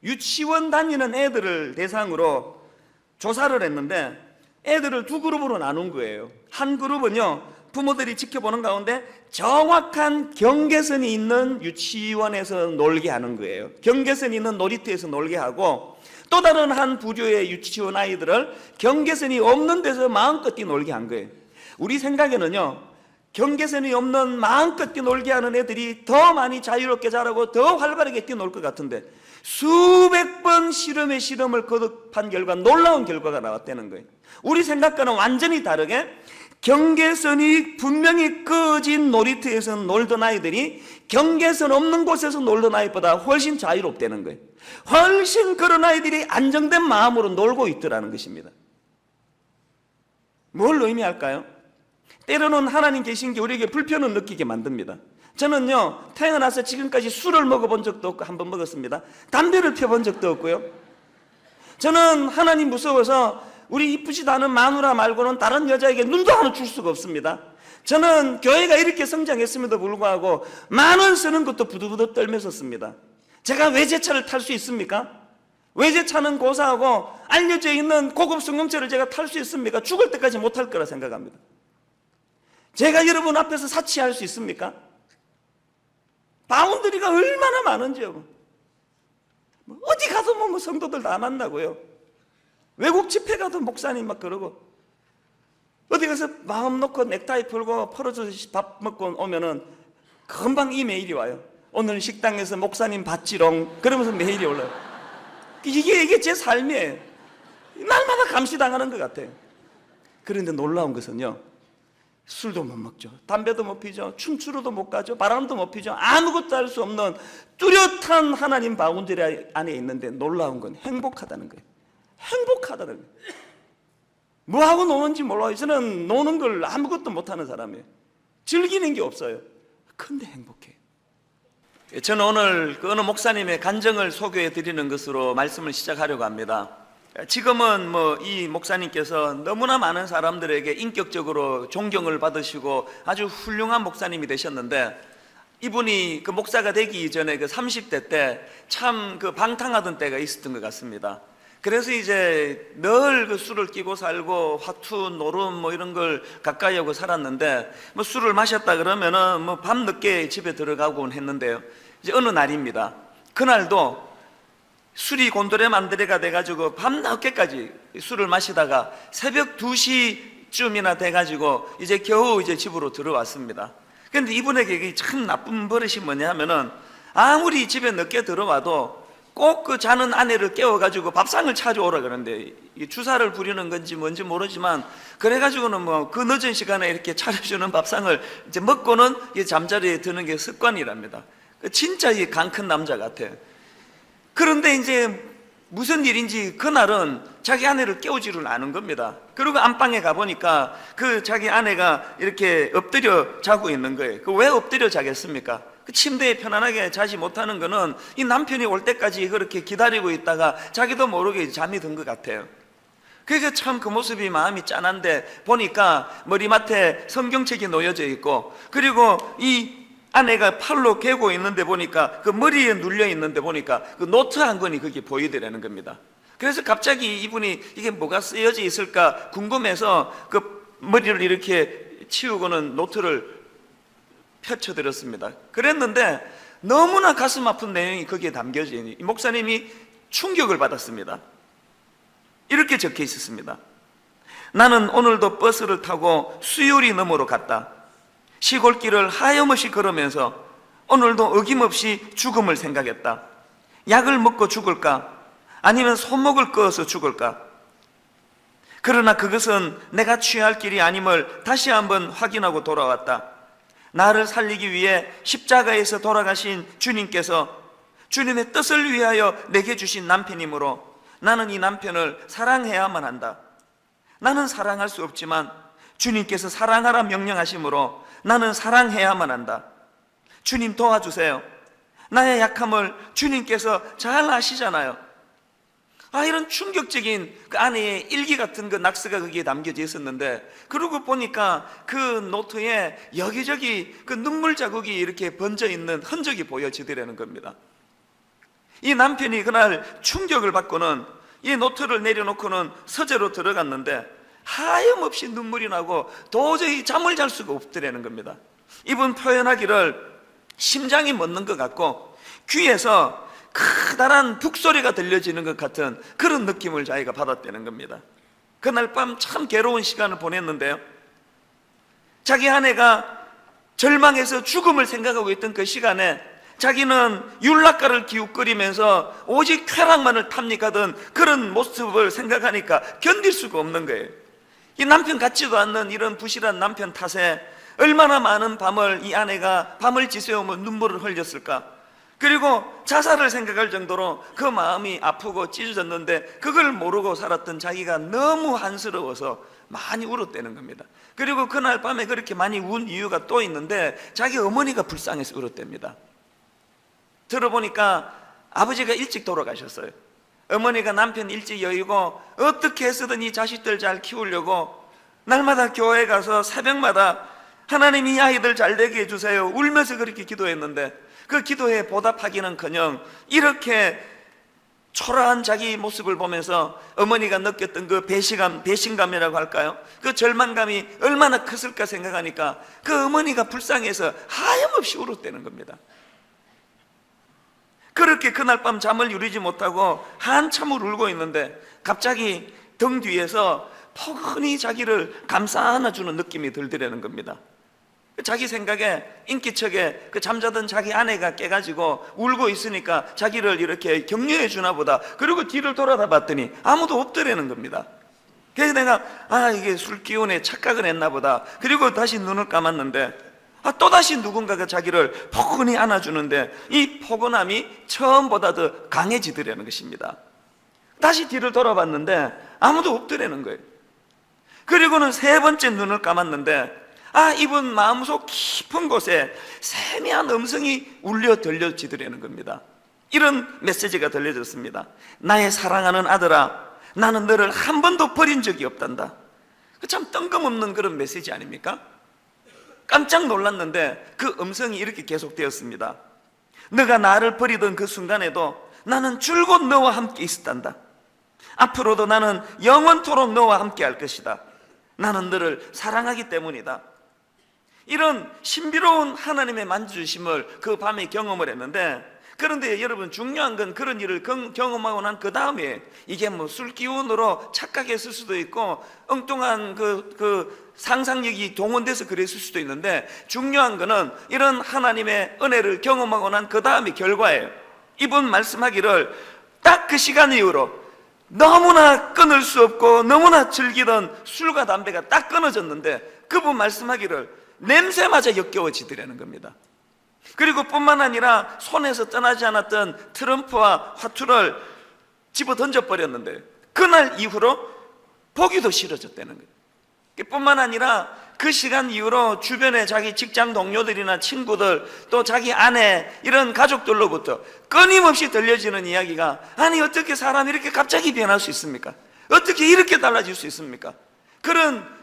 유치원 다니는 애들을 대상으로 조사를 했는데 애들을 두 그룹으로 나눈 거예요. 한 그룹은요, 부모들이 지켜보는 가운데 정확한 경계선이 있는 유치원에서 놀게 하는 거예요. 경계선이 있는 놀이터에서 놀게 하고, 또 다른 한 부류의 유치원 아이들을 경계선이 없는 데서 마음껏 뛰놀게 한 거예요. 우리 생각에는요, 경계선이 없는 마음껏 뛰놀게 하는 애들이 더 많이 자유롭게 자라고 더 활발하게 뛰놀 것 같은데, 수백 번 실험의 실험을 거듭한 결과 놀라운 결과가 나왔다는 거예요. 우리 생각과는 완전히 다르게 경계선이 분명히 꺼진 놀이터에서 놀던 아이들이 경계선 없는 곳에서 놀던 아이보다 훨씬 자유롭다는 거예요. 훨씬 그런 아이들이 안정된 마음으로 놀고 있더라는 것입니다. 뭘 의미할까요? 때로는 하나님 계신 게 우리에게 불편을 느끼게 만듭니다. 저는요, 태어나서 지금까지 술을 먹어본 적도 없고, 한 번 먹었습니다. 담배를 펴본 적도 없고요. 저는 하나님 무서워서 우리 이쁘지도 않은 마누라 말고는 다른 여자에게 눈도 하나 줄 수가 없습니다. 저는 교회가 이렇게 성장했음에도 불구하고 만 원 쓰는 것도 부들부들 떨면서 씁니다. 제가 외제차를 탈 수 있습니까? 외제차는 고사하고 알려져 있는 고급 승용차를 제가 탈 수 있습니까? 죽을 때까지 못할 거라 생각합니다. 제가 여러분 앞에서 사치할 수 있습니까? 바운더리가 얼마나 많은지요. 어디 가도 뭐 성도들 다 만나고요. 외국 집회 가도 목사님 막 그러고, 어디 가서 마음 놓고 넥타이 풀고 펄어져서 밥 먹고 오면은 금방 이메일이 와요. 오늘 식당에서 목사님 봤지롱. 그러면서 메일이 올라요. 이게 제 삶이에요. 날마다 감시당하는 것 같아요. 그런데 놀라운 것은요, 술도 못 먹죠, 담배도 못 피죠, 춤추러도 못 가죠, 바람도 못 피죠. 아무것도 할 수 없는 뚜렷한 하나님 바운더리 안에 있는데 놀라운 건 행복하다는 거예요. 행복하다는 거예요. 뭐하고 노는지 몰라요. 저는 노는 걸 아무것도 못하는 사람이에요. 즐기는 게 없어요. 근데 행복해요. 저는 오늘 어느 목사님의 간증을 소개해 드리는 것으로 말씀을 시작하려고 합니다. 지금은 이 목사님께서 너무나 많은 사람들에게 인격적으로 존경을 받으시고 아주 훌륭한 목사님이 되셨는데, 이분이 그 목사가 되기 전에 그 30대 때 참 그 방탕하던 때가 있었던 것 같습니다. 그래서 이제 늘 그 술을 끼고 살고 화투, 노름 이런 걸 가까이 하고 살았는데, 술을 마셨다 그러면은 밤 늦게 집에 들어가곤 했는데요. 이제 어느 날입니다. 그날도 술이 곤드레 만드레가 돼가지고 밤 늦게까지 술을 마시다가 새벽 2시쯤이나 돼가지고 이제 겨우 이제 집으로 들어왔습니다. 그런데 이분에게 참 나쁜 버릇이 뭐냐면은, 아무리 집에 늦게 들어와도 꼭 그 자는 아내를 깨워가지고 밥상을 차려오라 그러는데, 주사를 부리는 건지 뭔지 모르지만 그래가지고는 그 늦은 시간에 이렇게 차려주는 밥상을 이제 먹고는 잠자리에 드는 게 습관이랍니다. 진짜 이 강 큰 남자 같아요. 그런데 이제 무슨 일인지 그날은 자기 아내를 깨우지를 않은 겁니다. 그리고 안방에 가보니까 그 자기 아내가 이렇게 엎드려 자고 있는 거예요. 왜 엎드려 자겠습니까? 그 침대에 편안하게 자지 못하는 거는 이 남편이 올 때까지 그렇게 기다리고 있다가 자기도 모르게 잠이 든 것 같아요. 그러니까 참 그 모습이 마음이 짠한데, 보니까 머리맡에 성경책이 놓여져 있고, 그리고 이 아내가 팔로 개고 있는데 보니까 그 머리에 눌려 있는데 보니까 그 노트 한 권이 거기 보이더라는 겁니다. 그래서 갑자기 이분이 이게 뭐가 쓰여져 있을까 궁금해서 그 머리를 이렇게 치우고는 노트를 펼쳐드렸습니다. 그랬는데 너무나 가슴 아픈 내용이 거기에 담겨져 있는, 이 목사님이 충격을 받았습니다. 이렇게 적혀 있었습니다. 나는 오늘도 버스를 타고 수요리 너머로 갔다. 시골길을 하염없이 걸으면서 오늘도 어김없이 죽음을 생각했다. 약을 먹고 죽을까? 아니면 손목을 그어서 죽을까? 그러나 그것은 내가 취할 길이 아님을 다시 한번 확인하고 돌아왔다. 나를 살리기 위해 십자가에서 돌아가신 주님께서 주님의 뜻을 위하여 내게 주신 남편이므로 나는 이 남편을 사랑해야만 한다. 나는 사랑할 수 없지만 주님께서 사랑하라 명령하심으로 나는 사랑해야만 한다. 주님 도와주세요. 나의 약함을 주님께서 잘 아시잖아요. 이런 충격적인 그 아내의 일기 같은 그 낙서가 거기에 담겨져 있었는데, 그러고 보니까 그 노트에 여기저기 그 눈물 자국이 이렇게 번져 있는 흔적이 보여지더라는 겁니다. 이 남편이 그날 충격을 받고는 이 노트를 내려놓고는 서재로 들어갔는데 하염없이 눈물이 나고 도저히 잠을 잘 수가 없더라는 겁니다. 이분 표현하기를 심장이 멎는 것 같고 귀에서 커다란 북소리가 들려지는 것 같은 그런 느낌을 자기가 받았다는 겁니다. 그날 밤 참 괴로운 시간을 보냈는데요, 자기 아내가 절망해서 죽음을 생각하고 있던 그 시간에 자기는 율락가를 기웃거리면서 오직 쾌락만을 탐닉하던 그런 모습을 생각하니까 견딜 수가 없는 거예요. 이 남편 같지도 않는 이런 부실한 남편 탓에 얼마나 많은 밤을 이 아내가 밤을 지새우며 눈물을 흘렸을까. 그리고 자살을 생각할 정도로 그 마음이 아프고 찢어졌는데 그걸 모르고 살았던 자기가 너무 한스러워서 많이 울었다는 겁니다. 그리고 그날 밤에 그렇게 많이 운 이유가 또 있는데 자기 어머니가 불쌍해서 울었답니다. 들어보니까 아버지가 일찍 돌아가셨어요. 어머니가 남편 일찍 여의고 어떻게 해서든 이 자식들 잘 키우려고 날마다 교회 가서 새벽마다 하나님 이 아이들 잘 되게 해주세요 울면서 그렇게 기도했는데, 그 기도에 보답하기는커녕 이렇게 초라한 자기 모습을 보면서 어머니가 느꼈던 그 배신감이라고 할까요? 그 절망감이 얼마나 컸을까 생각하니까 그 어머니가 불쌍해서 하염없이 울었다는 겁니다. 그렇게 그날 밤 잠을 이루지 못하고 한참을 울고 있는데 갑자기 등 뒤에서 포근히 자기를 감싸 안아주는 느낌이 들더라는 겁니다. 자기 생각에 인기척에 그 잠자던 자기 아내가 깨가지고 울고 있으니까 자기를 이렇게 격려해 주나 보다. 그리고 뒤를 돌아다 봤더니 아무도 없더라는 겁니다. 그래서 내가 이게 술 기운에 착각을 했나 보다. 그리고 다시 눈을 감았는데 또다시 누군가가 자기를 포근히 안아주는데 이 포근함이 처음보다 더 강해지더라는 것입니다. 다시 뒤를 돌아봤는데 아무도 없더라는 거예요. 그리고는 세 번째 눈을 감았는데 이분 마음속 깊은 곳에 세미한 음성이 울려 들려지더라는 겁니다. 이런 메시지가 들려졌습니다. 나의 사랑하는 아들아, 나는 너를 한 번도 버린 적이 없단다. 참 뜬금없는 그런 메시지 아닙니까? 깜짝 놀랐는데 그 음성이 이렇게 계속되었습니다. 너가 나를 버리던 그 순간에도 나는 줄곧 너와 함께 있었단다. 앞으로도 나는 영원토록 너와 함께 할 것이다. 나는 너를 사랑하기 때문이다. 이런 신비로운 하나님의 만져주심을 그 밤에 경험을 했는데, 그런데 여러분 중요한 건 그런 일을 경험하고 난 그 다음에 이게 뭐 술기운으로 착각했을 수도 있고 엉뚱한 그 상상력이 동원돼서 그랬을 수도 있는데, 중요한 거는 이런 하나님의 은혜를 경험하고 난 그 다음에 결과예요. 이분 말씀하기를 딱 그 시간 이후로 너무나 끊을 수 없고 너무나 즐기던 술과 담배가 딱 끊어졌는데 그분 말씀하기를 냄새마저 역겨워지더라는 겁니다. 그리고 뿐만 아니라 손에서 떠나지 않았던 트럼프와 화투를 집어 던져버렸는데 그날 이후로 보기도 싫어졌다는 거예요. 뿐만 아니라 그 시간 이후로 주변에 자기 직장 동료들이나 친구들 또 자기 아내 이런 가족들로부터 끊임없이 들려지는 이야기가 아니 어떻게 사람이 이렇게 갑자기 변할 수 있습니까? 어떻게 이렇게 달라질 수 있습니까? 그런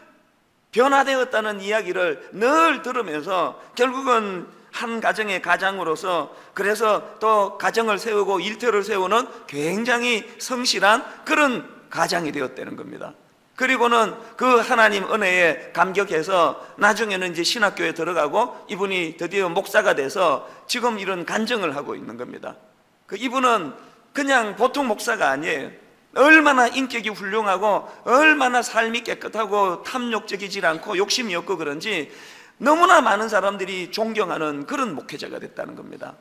변화되었다는 이야기를 늘 들으면서 결국은 한 가정의 가장으로서 그래서 또 가정을 세우고 일터를 세우는 굉장히 성실한 그런 가장이 되었다는 겁니다. 그리고는 그 하나님 은혜에 감격해서 나중에는 이제 신학교에 들어가고 이분이 드디어 목사가 돼서 지금 이런 간증을 하고 있는 겁니다. 이분은 그냥 보통 목사가 아니에요. 얼마나 인격이 훌륭하고 얼마나 삶이 깨끗하고 탐욕적이지 않고 욕심이 없고 그런지 너무나 많은 사람들이 존경하는 그런 목회자가 됐다는 겁니다.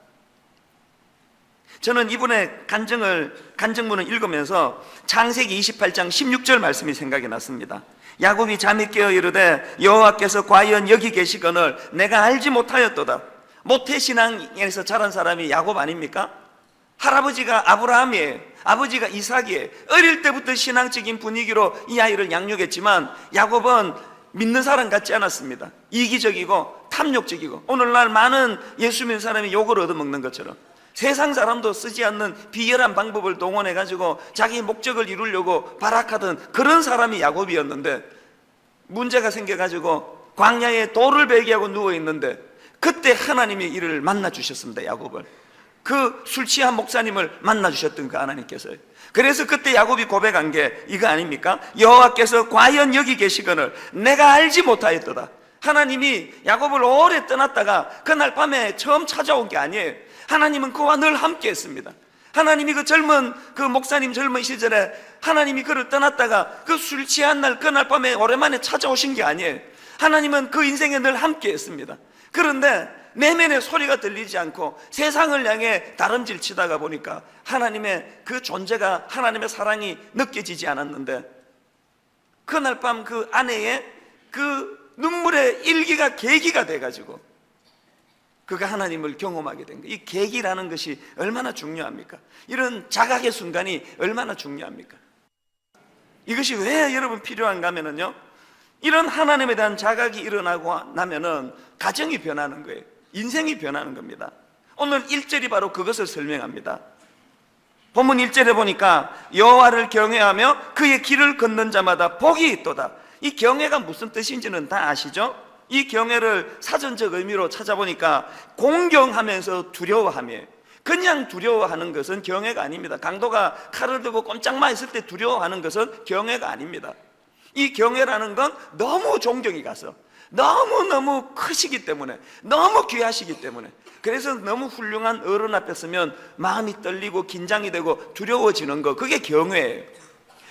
저는 이분의 간증문을 읽으면서 창세기 28장 16절 말씀이 생각이 났습니다. 야곱이 잠이 깨어 이르되 여호와께서 과연 여기 계시거늘 내가 알지 못하였도다. 모태신앙에서 자란 사람이 야곱 아닙니까? 할아버지가 아브라함이에요. 아버지가 이삭이에요. 어릴 때부터 신앙적인 분위기로 이 아이를 양육했지만 야곱은 믿는 사람 같지 않았습니다. 이기적이고 탐욕적이고, 오늘날 많은 예수 믿는 사람이 욕을 얻어먹는 것처럼 세상 사람도 쓰지 않는 비열한 방법을 동원해가지고 자기 목적을 이루려고 발악하던 그런 사람이 야곱이었는데, 문제가 생겨가지고 광야에 돌을 베기하고 누워있는데 그때 하나님이 이를 만나 주셨습니다. 야곱을, 그 술 취한 목사님을 만나 주셨던 그 하나님께서요. 그래서 그때 야곱이 고백한 게 이거 아닙니까? 여호와께서 과연 여기 계시거늘 내가 알지 못하였도다. 하나님이 야곱을 오래 떠났다가 그날 밤에 처음 찾아온 게 아니에요. 하나님은 그와 늘 함께 했습니다. 하나님이 그 목사님 젊은 시절에 하나님이 그를 떠났다가 그 술 취한 날 그날 밤에 오랜만에 찾아오신 게 아니에요. 하나님은 그 인생에 늘 함께 했습니다. 그런데 내면의 소리가 들리지 않고 세상을 향해 다름질 치다가 보니까 하나님의 그 존재가, 하나님의 사랑이 느껴지지 않았는데, 그날 밤 그 아내의 그 눈물의 일기가 계기가 돼가지고 그가 하나님을 경험하게 된 거예요. 이 계기라는 것이 얼마나 중요합니까? 이런 자각의 순간이 얼마나 중요합니까? 이것이 왜 여러분 필요한가 하면요, 이런 하나님에 대한 자각이 일어나고 나면은 가정이 변하는 거예요. 인생이 변하는 겁니다. 오늘 1절이 바로 그것을 설명합니다. 본문 1절에 보니까 여호와를 경외하며 그의 길을 걷는 자마다 복이 있도다. 이 경외가 무슨 뜻인지는 다 아시죠? 이 경외를 사전적 의미로 찾아보니까 공경하면서 두려워함이에요. 그냥 두려워하는 것은 경외가 아닙니다. 강도가 칼을 들고 꼼짝마 있을 때 두려워하는 것은 경외가 아닙니다. 이 경외라는 건 너무 존경이 가서, 너무너무 크시기 때문에, 너무 귀하시기 때문에, 그래서 너무 훌륭한 어른 앞에 서면 마음이 떨리고 긴장이 되고 두려워지는 거, 그게 경외예요.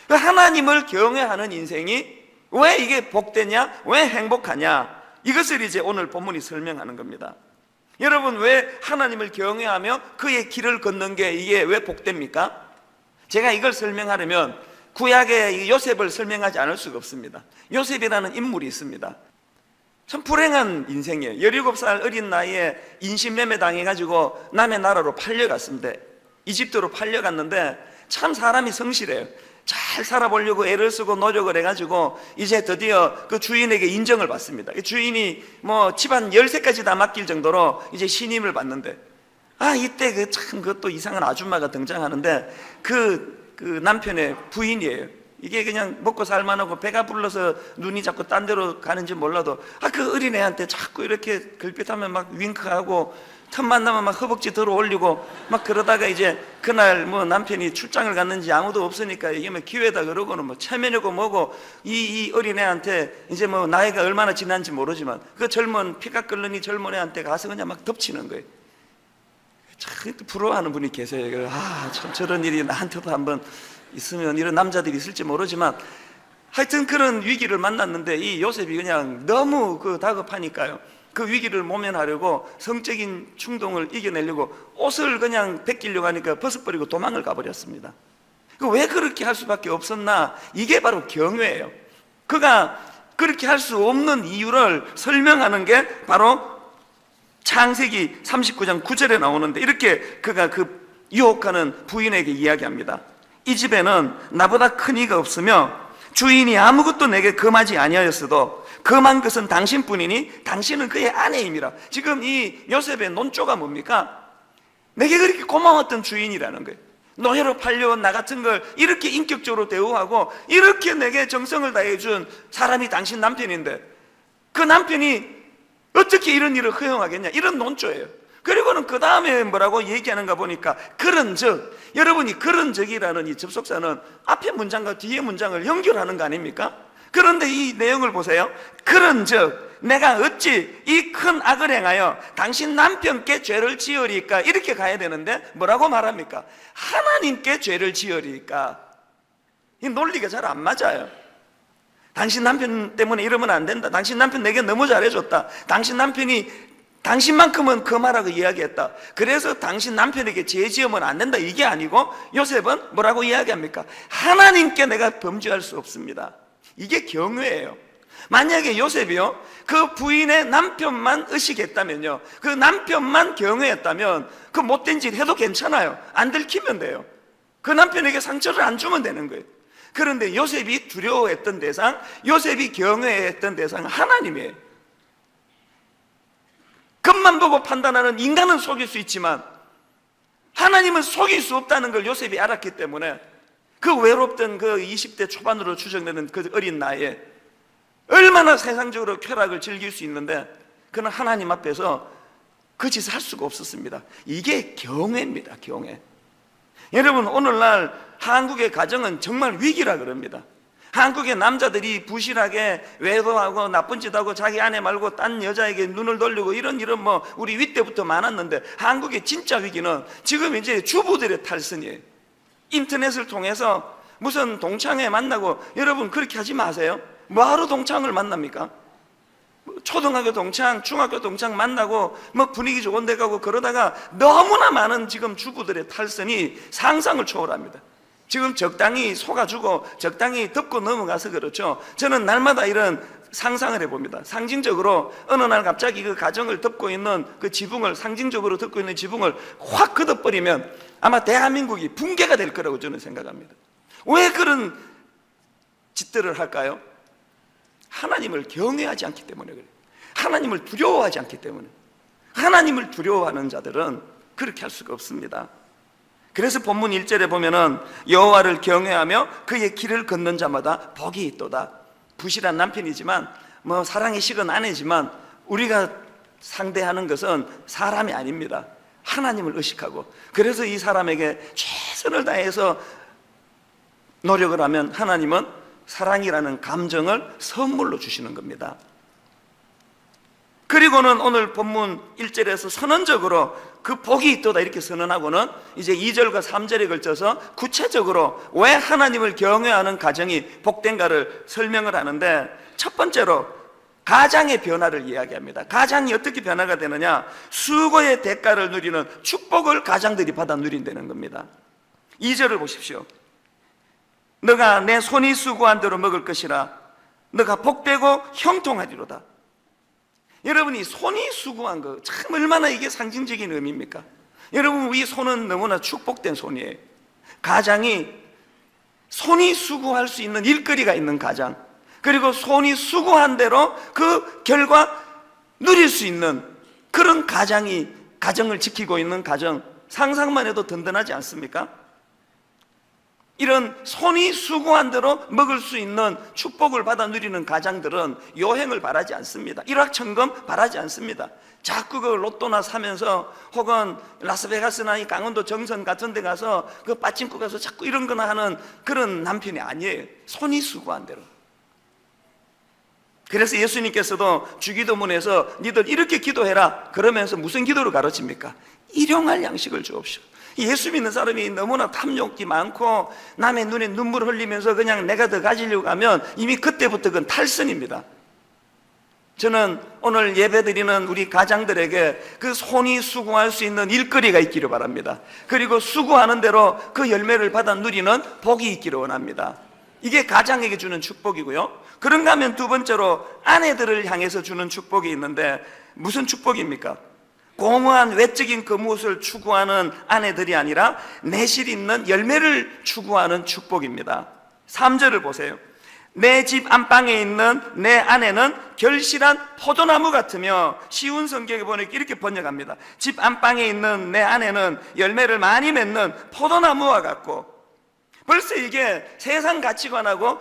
하나님을 경외하는 인생이 왜 이게 복되냐, 왜 행복하냐, 이것을 이제 오늘 본문이 설명하는 겁니다. 여러분, 왜 하나님을 경외하며 그의 길을 걷는 게 이게 왜 복됩니까? 제가 이걸 설명하려면 구약의 요셉을 설명하지 않을 수가 없습니다. 요셉이라는 인물이 있습니다. 참 불행한 인생이에요. 17살 어린 나이에 인신매매 당해가지고 남의 나라로 팔려갔습니다. 이집트로 팔려갔는데 참 사람이 성실해요. 잘 살아보려고 애를 쓰고 노력을 해가지고 이제 드디어 그 주인에게 인정을 받습니다. 주인이 뭐 집안 열쇠까지 다 맡길 정도로 이제 신임을 받는데, 이때 그것도 이상한 아줌마가 등장하는데 그 남편의 부인이에요. 이게 그냥 먹고 살만하고 배가 불러서 눈이 자꾸 딴 데로 가는지 몰라도 그 어린애한테 자꾸 이렇게 걸핏하면 막 윙크하고 틈만 나면 막 허벅지 들어 올리고 막 그러다가 이제 그날 뭐 남편이 출장을 갔는지 아무도 없으니까 이게 뭐 기회다 그러고는 뭐 체면이고 뭐고 이 어린애한테 이제 뭐 나이가 얼마나 지난지 모르지만 그 젊은 피가 끓는 이 젊은 애한테 가서 그냥 막 덮치는 거예요. 참 부러워하는 분이 계세요. 참 저런 일이 나한테도 한번 있으면, 이런 남자들이 있을지 모르지만 하여튼 그런 위기를 만났는데 이 요셉이 그냥 너무 다급하니까요, 그 위기를 모면하려고 성적인 충동을 이겨내려고 옷을 그냥 벗기려고 하니까 벗어버리고 도망을 가버렸습니다. 왜 그렇게 할 수밖에 없었나? 이게 바로 경외예요. 그가 그렇게 할 수 없는 이유를 설명하는 게 바로 창세기 39장 9절에 나오는데, 이렇게 그가 그 유혹하는 부인에게 이야기합니다. 이 집에는 나보다 큰 이가 없으며 주인이 아무것도 내게 금하지 아니하였어도 금한 것은 당신뿐이니 당신은 그의 아내임이라. 지금 이 요셉의 논조가 뭡니까? 내게 그렇게 고마웠던 주인이라는 거예요. 노예로 팔려온 나 같은 걸 이렇게 인격적으로 대우하고 이렇게 내게 정성을 다해준 사람이 당신 남편인데 그 남편이 어떻게 이런 일을 허용하겠냐, 이런 논조예요. 그리고는 그 다음에 뭐라고 얘기하는가 보니까 그런즉, 여러분이 그런즉이라는 이 접속사는 앞에 문장과 뒤에 문장을 연결하는 거 아닙니까? 그런데 이 내용을 보세요. 그런즉 내가 어찌 이 큰 악을 행하여 당신 남편께 죄를 지으리까, 이렇게 가야 되는데 뭐라고 말합니까? 하나님께 죄를 지으리까. 이 논리가 잘 안 맞아요. 당신 남편 때문에 이러면 안 된다, 당신 남편 내게 너무 잘해줬다, 당신 남편이 당신만큼은 금하라고 이야기했다, 그래서 당신 남편에게 죄 지으면 안 된다, 이게 아니고 요셉은 뭐라고 이야기합니까? 하나님께 내가 범죄할 수 없습니다. 이게 경외예요. 만약에 요셉이요, 그 부인의 남편만 의식했다면요, 그 남편만 경외했다면 그 못된 짓 해도 괜찮아요. 안 들키면 돼요. 그 남편에게 상처를 안 주면 되는 거예요. 그런데 요셉이 두려워했던 대상, 요셉이 경외했던 대상은 하나님이에요. 겉만 보고 판단하는 인간은 속일 수 있지만 하나님은 속일 수 없다는 걸 요셉이 알았기 때문에 그 외롭던 그 20대 초반으로 추정되는 그 어린 나이에 얼마나 세상적으로 쾌락을 즐길 수 있는데 그는 하나님 앞에서 그 짓을 할 수가 없었습니다. 이게 경외입니다. 경외. 여러분, 오늘날 한국의 가정은 정말 위기라 그럽니다. 한국의 남자들이 부실하게 외도하고 나쁜 짓하고 자기 아내 말고 딴 여자에게 눈을 돌리고 이런 뭐 우리 윗때부터 많았는데 한국의 진짜 위기는 지금 이제 주부들의 탈선이에요. 인터넷을 통해서 무슨 동창회 만나고, 여러분 그렇게 하지 마세요. 뭐하러 동창을 만납니까? 초등학교 동창, 중학교 동창 만나고 뭐 분위기 좋은 데 가고 그러다가 너무나 많은 지금 주부들의 탈선이 상상을 초월합니다. 지금 적당히 속아주고 적당히 덮고 넘어가서 그렇죠. 저는 날마다 이런 상상을 해봅니다. 상징적으로 어느 날 갑자기 그 가정을 덮고 있는 그 지붕을, 상징적으로 덮고 있는 지붕을 확 걷어버리면 아마 대한민국이 붕괴가 될 거라고 저는 생각합니다. 왜 그런 짓들을 할까요? 하나님을 경외하지 않기 때문에 그래요. 하나님을 두려워하지 않기 때문에. 하나님을 두려워하는 자들은 그렇게 할 수가 없습니다. 그래서 본문 1절에 보면은 여호와를 경외하며 그의 길을 걷는 자마다 복이 있도다. 부실한 남편이지만 뭐 사랑이 식은 아내지만 우리가 상대하는 것은 사람이 아닙니다. 하나님을 의식하고, 그래서 이 사람에게 최선을 다해서 노력을 하면 하나님은 사랑이라는 감정을 선물로 주시는 겁니다. 그리고는 오늘 본문 1절에서 선언적으로 그 복이 있도다 이렇게 선언하고는 이제 2절과 3절에 걸쳐서 구체적으로 왜 하나님을 경외하는 가정이 복된가를 설명을 하는데, 첫 번째로 가장의 변화를 이야기합니다. 가장이 어떻게 변화가 되느냐? 수고의 대가를 누리는 축복을 가장들이 받아 누린다는 겁니다. 2절을 보십시오. 너가 내 손이 수고한 대로 먹을 것이라. 너가 복되고 형통하리로다. 여러분이 손이 수고한 거 참 얼마나 이게 상징적인 의미입니까? 여러분, 우리 손은 너무나 축복된 손이에요. 가장이 손이 수고할 수 있는 일거리가 있는 가장, 그리고 손이 수고한 대로 그 결과 누릴 수 있는 그런 가장이, 가정을 지키고 있는 가정, 상상만 해도 든든하지 않습니까? 이런 손이 수고한 대로 먹을 수 있는 축복을 받아 누리는 가장들은 요행을 바라지 않습니다. 일확천금 바라지 않습니다. 자꾸 그 로또나 사면서 혹은 라스베가스나 이 강원도 정선 같은 데 가서 그 빠찡코 가서 자꾸 이런 거나 하는 그런 남편이 아니에요. 손이 수고한 대로. 그래서 예수님께서도 주기도문에서 니들 이렇게 기도해라 그러면서 무슨 기도를 가르칩니까? 일용할 양식을 주옵시오. 예수 믿는 사람이 너무나 탐욕이 많고 남의 눈에 눈물 흘리면서 그냥 내가 더 가지려고 하면 이미 그때부터 그건 탈선입니다. 저는 오늘 예배드리는 우리 가장들에게 그 손이 수고할 수 있는 일거리가 있기를 바랍니다. 그리고 수고하는 대로 그 열매를 받아 누리는 복이 있기를 원합니다. 이게 가장에게 주는 축복이고요. 그런가 하면 두 번째로 아내들을 향해서 주는 축복이 있는데, 무슨 축복입니까? 공허한 외적인 그 무엇을 추구하는 아내들이 아니라 내실 있는 열매를 추구하는 축복입니다. 3절을 보세요. 내 집 안방에 있는 내 아내는 결실한 포도나무 같으며, 쉬운 성경에 보니까 이렇게 번역합니다. 집 안방에 있는 내 아내는 열매를 많이 맺는 포도나무와 같고, 벌써 이게 세상 가치관하고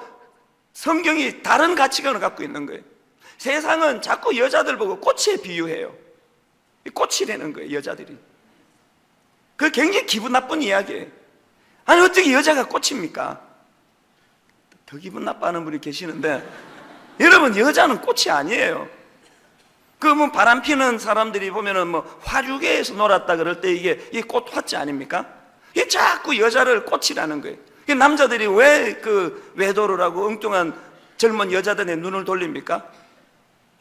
성경이 다른 가치관을 갖고 있는 거예요. 세상은 자꾸 여자들 보고 꽃에 비유해요. 꽃이라는 거예요, 여자들이. 그게 굉장히 기분 나쁜 이야기예요. 아니, 어떻게 여자가 꽃입니까? 더 기분 나빠하는 분이 계시는데, 여러분, 여자는 꽃이 아니에요. 그 뭐 바람 피는 사람들이 보면은 뭐 화류계에서 놀았다 그럴 때 이게 꽃 화자 아닙니까? 이게 자꾸 여자를 꽃이라는 거예요. 남자들이 왜 그 외도를 하고 엉뚱한 젊은 여자들의 눈을 돌립니까?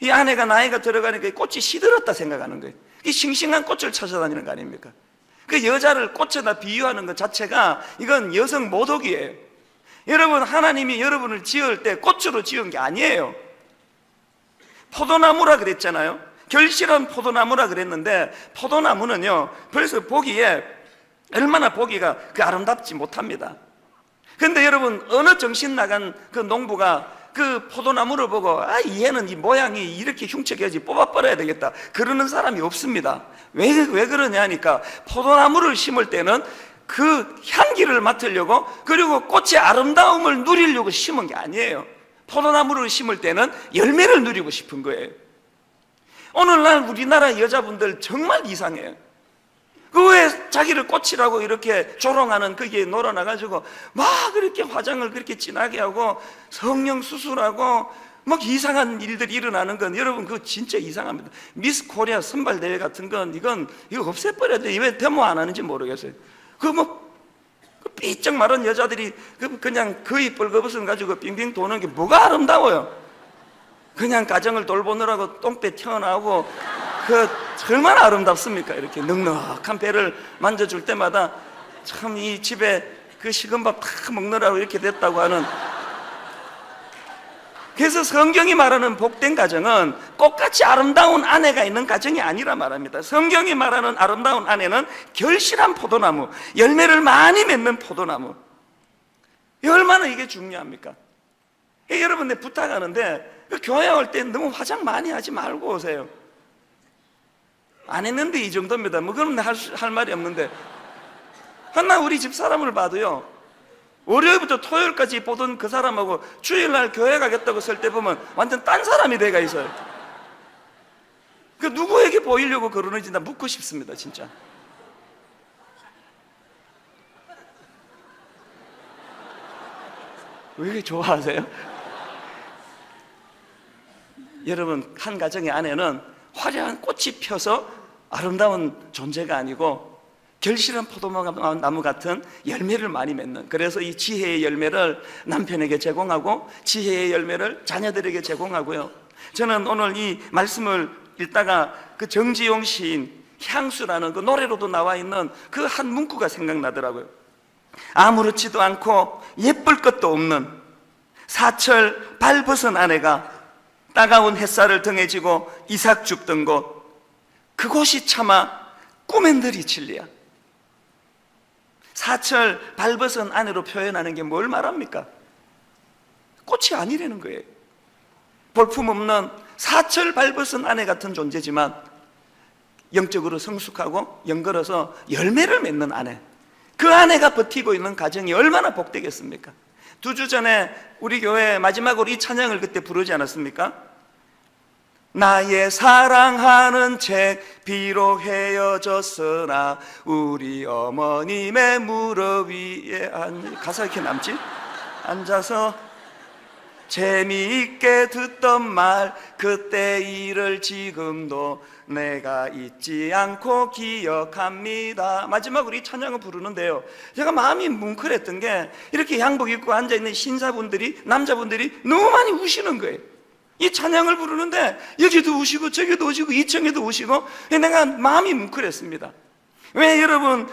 이 아내가 나이가 들어가니까 꽃이 시들었다 생각하는 거예요. 이 싱싱한 꽃을 찾아다니는 거 아닙니까? 그 여자를 꽃에다 비유하는 것 자체가 이건 여성 모독이에요. 여러분, 하나님이 여러분을 지을 때 꽃으로 지은 게 아니에요. 포도나무라 그랬잖아요. 결실한 포도나무라 그랬는데, 포도나무는요 벌써 보기에 얼마나 보기가 그 아름답지 못합니다. 근데 여러분, 어느 정신 나간 그 농부가 그 포도나무를 보고 얘는 이 모양이 이렇게 흉측해야지 뽑아버려야 되겠다 그러는 사람이 없습니다. 왜 그러냐 하니까 포도나무를 심을 때는 그 향기를 맡으려고, 그리고 꽃의 아름다움을 누리려고 심은 게 아니에요. 포도나무를 심을 때는 열매를 누리고 싶은 거예요. 오늘날 우리나라 여자분들 정말 이상해요. 그 왜 자기를 꽃이라고 이렇게 조롱하는 거기에 놀아나가지고 막 그렇게 화장을 그렇게 진하게 하고 성형 수술하고 막 이상한 일들이 일어나는 건, 여러분 그거 진짜 이상합니다. 미스 코리아 선발대회 같은 건 이거 없애버려야 돼. 왜 데모 안 하는지 모르겠어요. 삐쩍 마른 여자들이 그냥 거의 뻘거벗은 가지고 빙빙 도는 게 뭐가 아름다워요. 그냥 가정을 돌보느라고 똥배 튀어나오고 얼마나 아름답습니까? 이렇게 넉넉한 배를 만져줄 때마다 참 이 집에 그 식은 밥 다 먹느라고 이렇게 됐다고 하는. 그래서 성경이 말하는 복된 가정은 꽃같이 아름다운 아내가 있는 가정이 아니라 말합니다. 성경이 말하는 아름다운 아내는 결실한 포도나무, 열매를 많이 맺는 포도나무. 얼마나 이게 중요합니까? 여러분, 내 부탁하는데 교회 올 때 너무 화장 많이 하지 말고 오세요. 안 했는데 이 정도입니다. 뭐 그럼 할 말이 없는데, 하나 우리 집 사람을 봐도요, 월요일부터 토요일까지 보던 그 사람하고 주일날 교회 가겠다고 설 때 보면 완전 딴 사람이 돼가 있어요. 그 누구에게 보이려고 그러는지 나 묻고 싶습니다, 진짜. 왜 이렇게 좋아하세요? 여러분, 한 가정의 아내는 화려한 꽃이 펴서 아름다운 존재가 아니고 결실한 포도나무 같은 열매를 많이 맺는, 그래서 이 지혜의 열매를 남편에게 제공하고 지혜의 열매를 자녀들에게 제공하고요. 저는 오늘 이 말씀을 읽다가 그 정지용 시인 향수라는 그 노래로도 나와 있는 그 한 문구가 생각나더라고요. 아무렇지도 않고 예쁠 것도 없는 사철 발벗은 아내가 따가운 햇살을 등에 지고 이삭 줍던 곳, 그곳이 차마 꿈엔들이 진리야. 사철 발벗은 아내로 표현하는 게 뭘 말합니까? 꽃이 아니라는 거예요. 볼품없는 사철 발벗은 아내 같은 존재지만 영적으로 성숙하고 영걸어서 열매를 맺는 아내, 그 아내가 버티고 있는 가정이 얼마나 복되겠습니까? 2주 전에 우리 교회 마지막으로 이 찬양을 그때 부르지 않았습니까? 나의 사랑하는 책 비록 헤어졌으나 우리 어머님의 무릎 위에 가사 이렇게 남지? 앉아서 재미있게 듣던 말 그때 일을 지금도 내가 잊지 않고 기억합니다. 마지막으로 이 찬양을 부르는데요, 제가 마음이 뭉클했던 게 이렇게 양복 입고 앉아있는 신사분들이, 남자분들이 너무 많이 우시는 거예요. 이 찬양을 부르는데 여기도 우시고 저기도 우시고 2층에도 우시고, 내가 마음이 뭉클했습니다. 왜 여러분,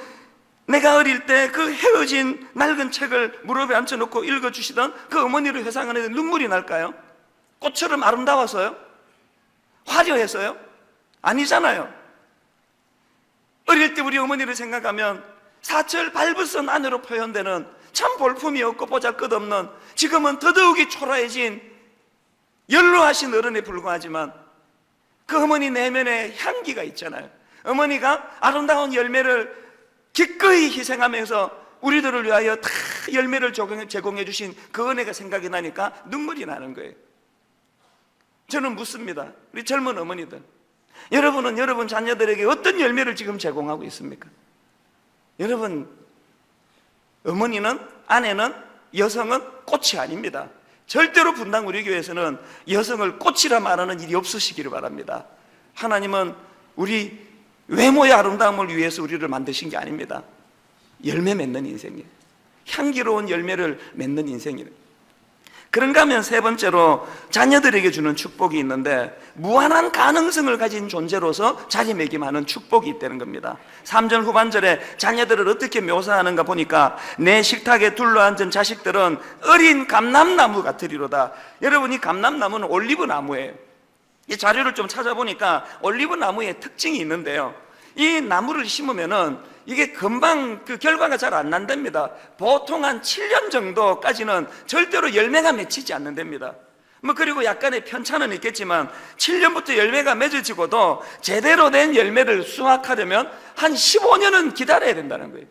내가 어릴 때 그 헤어진 낡은 책을 무릎에 앉혀놓고 읽어주시던 그 어머니를 회상하는데 눈물이 날까요? 꽃처럼 아름다워서요? 화려해서요? 아니잖아요. 어릴 때 우리 어머니를 생각하면 사철 발벗은 아내로 표현되는 참 볼품이 없고 보잘것없는, 지금은 더더욱이 초라해진 연로하신 어른에 불과하지만 그 어머니 내면에 향기가 있잖아요. 어머니가 아름다운 열매를 기꺼이 희생하면서 우리들을 위하여 다 열매를 제공해 주신 그 은혜가 생각이 나니까 눈물이 나는 거예요. 저는 묻습니다. 우리 젊은 어머니들, 여러분은 여러분 자녀들에게 어떤 열매를 지금 제공하고 있습니까? 여러분, 어머니는, 아내는, 여성은 꽃이 아닙니다. 절대로 분당 우리 교회에서는 여성을 꽃이라 말하는 일이 없으시기를 바랍니다. 하나님은 우리 외모의 아름다움을 위해서 우리를 만드신 게 아닙니다. 열매 맺는 인생이에요. 향기로운 열매를 맺는 인생이에요. 그런가 하면 세 번째로 자녀들에게 주는 축복이 있는데, 무한한 가능성을 가진 존재로서 자리매김하는 축복이 있다는 겁니다. 3절 후반절에 자녀들을 어떻게 묘사하는가 보니까, 내 식탁에 둘러앉은 자식들은 어린 감람나무 같으리로다. 여러분, 이 감람나무는 올리브 나무예요. 이 자료를 좀 찾아보니까 올리브 나무의 특징이 있는데요, 이 나무를 심으면은 이게 금방 그 결과가 잘 안 난답니다. 보통 한 7년 정도까지는 절대로 열매가 맺히지 않는답니다. 그리고 약간의 편차는 있겠지만 7년부터 열매가 맺어지고도 제대로 된 열매를 수확하려면 한 15년은 기다려야 된다는 거예요.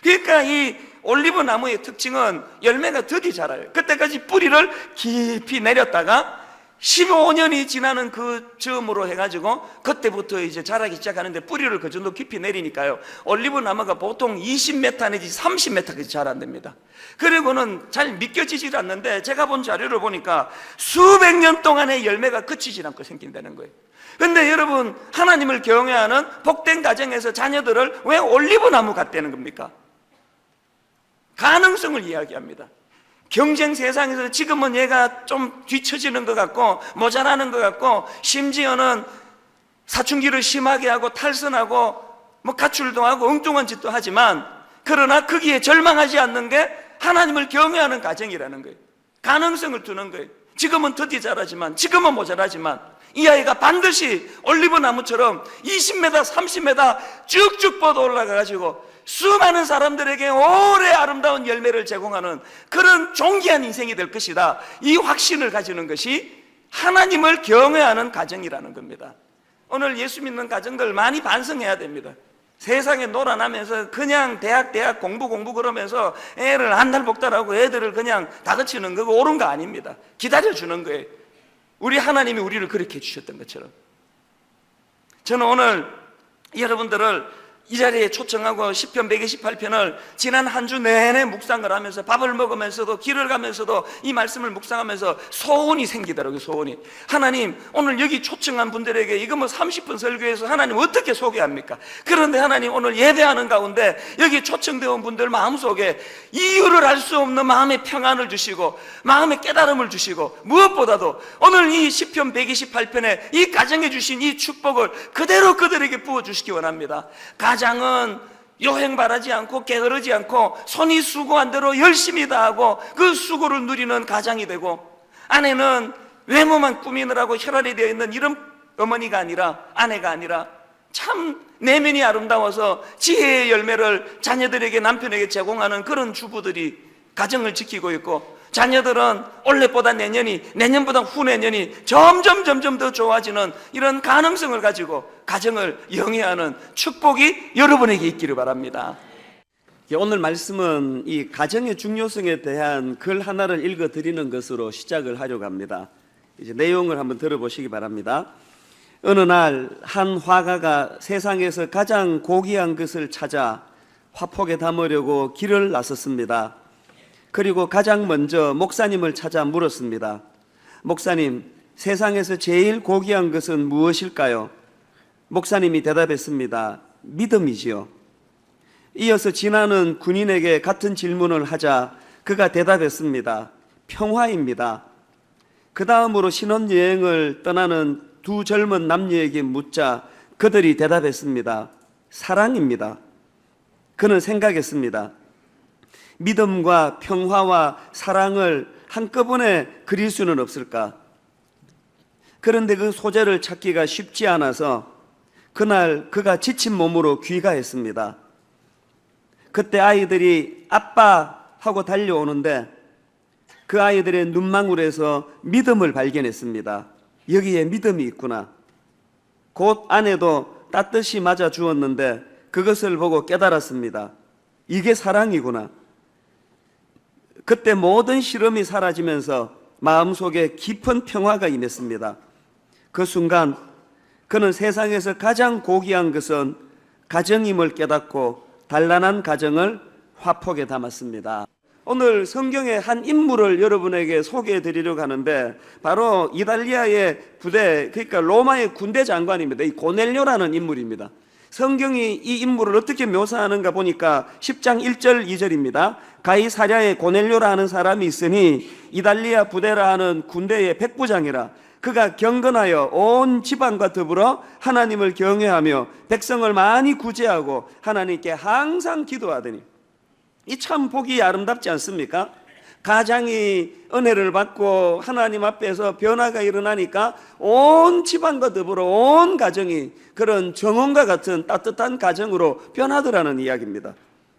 그러니까 이 올리브 나무의 특징은 열매가 더디 자라요. 그때까지 뿌리를 깊이 내렸다가 15년이 지나는 그 즈음으로 해가지고 그때부터 이제 자라기 시작하는데, 뿌리를 그 정도 깊이 내리니까요, 올리브 나무가 보통 20m 내지 30m까지 자란답니다. 그리고는 잘 믿겨지질 않는데 제가 본 자료를 보니까 수백 년 동안의 열매가 그치질 않고 생긴다는 거예요. 근데 여러분, 하나님을 경외하는 복된 가정에서 자녀들을 왜 올리브 나무 같다는 겁니까? 가능성을 이야기합니다. 경쟁 세상에서 지금은 얘가 좀 뒤처지는 것 같고 모자라는 것 같고, 심지어는 사춘기를 심하게 하고 탈선하고 가출도 하고 엉뚱한 짓도 하지만, 그러나 거기에 절망하지 않는 게 하나님을 경외하는 가정이라는 거예요. 가능성을 두는 거예요. 지금은 더디 자라지만, 지금은 모자라지만 이 아이가 반드시 올리브 나무처럼 20m, 30m 쭉쭉 뻗어 올라가가지고 수많은 사람들에게 오래 아름다운 열매를 제공하는 그런 존귀한 인생이 될 것이다. 이 확신을 가지는 것이 하나님을 경외하는 가정이라는 겁니다. 오늘 예수 믿는 가정들 많이 반성해야 됩니다. 세상에 놀아나면서 그냥 대학 공부 그러면서 애를 안달복달하고 애들을 그냥 다그치는 거고 옳은 거 아닙니다. 기다려주는 거예요. 우리 하나님이 우리를 그렇게 해주셨던 것처럼. 저는 오늘 여러분들을 이 자리에 초청하고 시편 128편을 지난 한 주 내내 묵상을 하면서, 밥을 먹으면서도 길을 가면서도 이 말씀을 묵상하면서 소원이 생기더라고요. 소원이. 하나님, 오늘 여기 초청한 분들에게 이거 30분 설교해서 하나님 어떻게 소개합니까? 그런데 하나님, 오늘 예배하는 가운데 여기 초청되어 온 분들 마음속에 이유를 알 수 없는 마음의 평안을 주시고 마음의 깨달음을 주시고, 무엇보다도 오늘 이 시편 128편에 이 가정에 주신 이 축복을 그대로 그들에게 부어주시기 원합니다. 가장은 요행 바라지 않고 게으르지 않고 손이 수고한 대로 열심히 다하고 그 수고를 누리는 가장이 되고, 아내는 외모만 꾸미느라고 혈안이 되어 있는 이런 어머니가 아니라, 아내가 아니라 참 내면이 아름다워서 지혜의 열매를 자녀들에게, 남편에게 제공하는 그런 주부들이 가정을 지키고 있고, 자녀들은 올해보다 내년이, 내년보다 후내년이 점점 더 좋아지는 이런 가능성을 가지고 가정을 영위하는 축복이 여러분에게 있기를 바랍니다. 오늘 말씀은 이 가정의 중요성에 대한 글 하나를 읽어 드리는 것으로 시작을 하려고 합니다. 이제 내용을 한번 들어보시기 바랍니다. 어느 날 한 화가가 세상에서 가장 고귀한 것을 찾아 화폭에 담으려고 길을 나섰습니다. 그리고 가장 먼저 목사님을 찾아 물었습니다. 목사님, 세상에서 제일 고귀한 것은 무엇일까요? 목사님이 대답했습니다. 믿음이지요. 이어서 지나는 군인에게 같은 질문을 하자 그가 대답했습니다. 평화입니다. 그 다음으로 신혼여행을 떠나는 두 젊은 남녀에게 묻자 그들이 대답했습니다. 사랑입니다. 그는 생각했습니다. 믿음과 평화와 사랑을 한꺼번에 그릴 수는 없을까? 그런데 그 소재를 찾기가 쉽지 않아서 그날 그가 지친 몸으로 귀가했습니다. 그때 아이들이 아빠 하고 달려오는데 그 아이들의 눈망울에서 믿음을 발견했습니다. 여기에 믿음이 있구나. 곧 아내도 따뜻이 맞아 주었는데 그것을 보고 깨달았습니다. 이게 사랑이구나. 그때 모든 시름이 사라지면서 마음속에 깊은 평화가 임했습니다. 그 순간 그는 세상에서 가장 고귀한 것은 가정임을 깨닫고 단란한 가정을 화폭에 담았습니다. 오늘 성경의 한 인물을 여러분에게 소개해 드리려고 하는데, 바로 이탈리아의 부대, 그러니까 로마의 군대 장관입니다. 이 고넬료라는 인물입니다. 성경이 이 인물을 어떻게 묘사하는가 보니까 10장 1절 2절입니다. 가이사랴에 고넬료라는 사람이 있으니 이탈리아 부대라 하는 군대의 백부장이라. 그가 경건하여 온 집안과 더불어 하나님을 경외하며 백성을 많이 구제하고 하나님께 항상 기도하더니. 이 참 보기 아름답지 않습니까? 가장이 은혜를 받고 하나님 앞에서 변화가 일어나니까 온 집안과 더불어 온 가정이 그런 정원과 같은 따뜻한 가정으로 변하더라는 이야기입니다.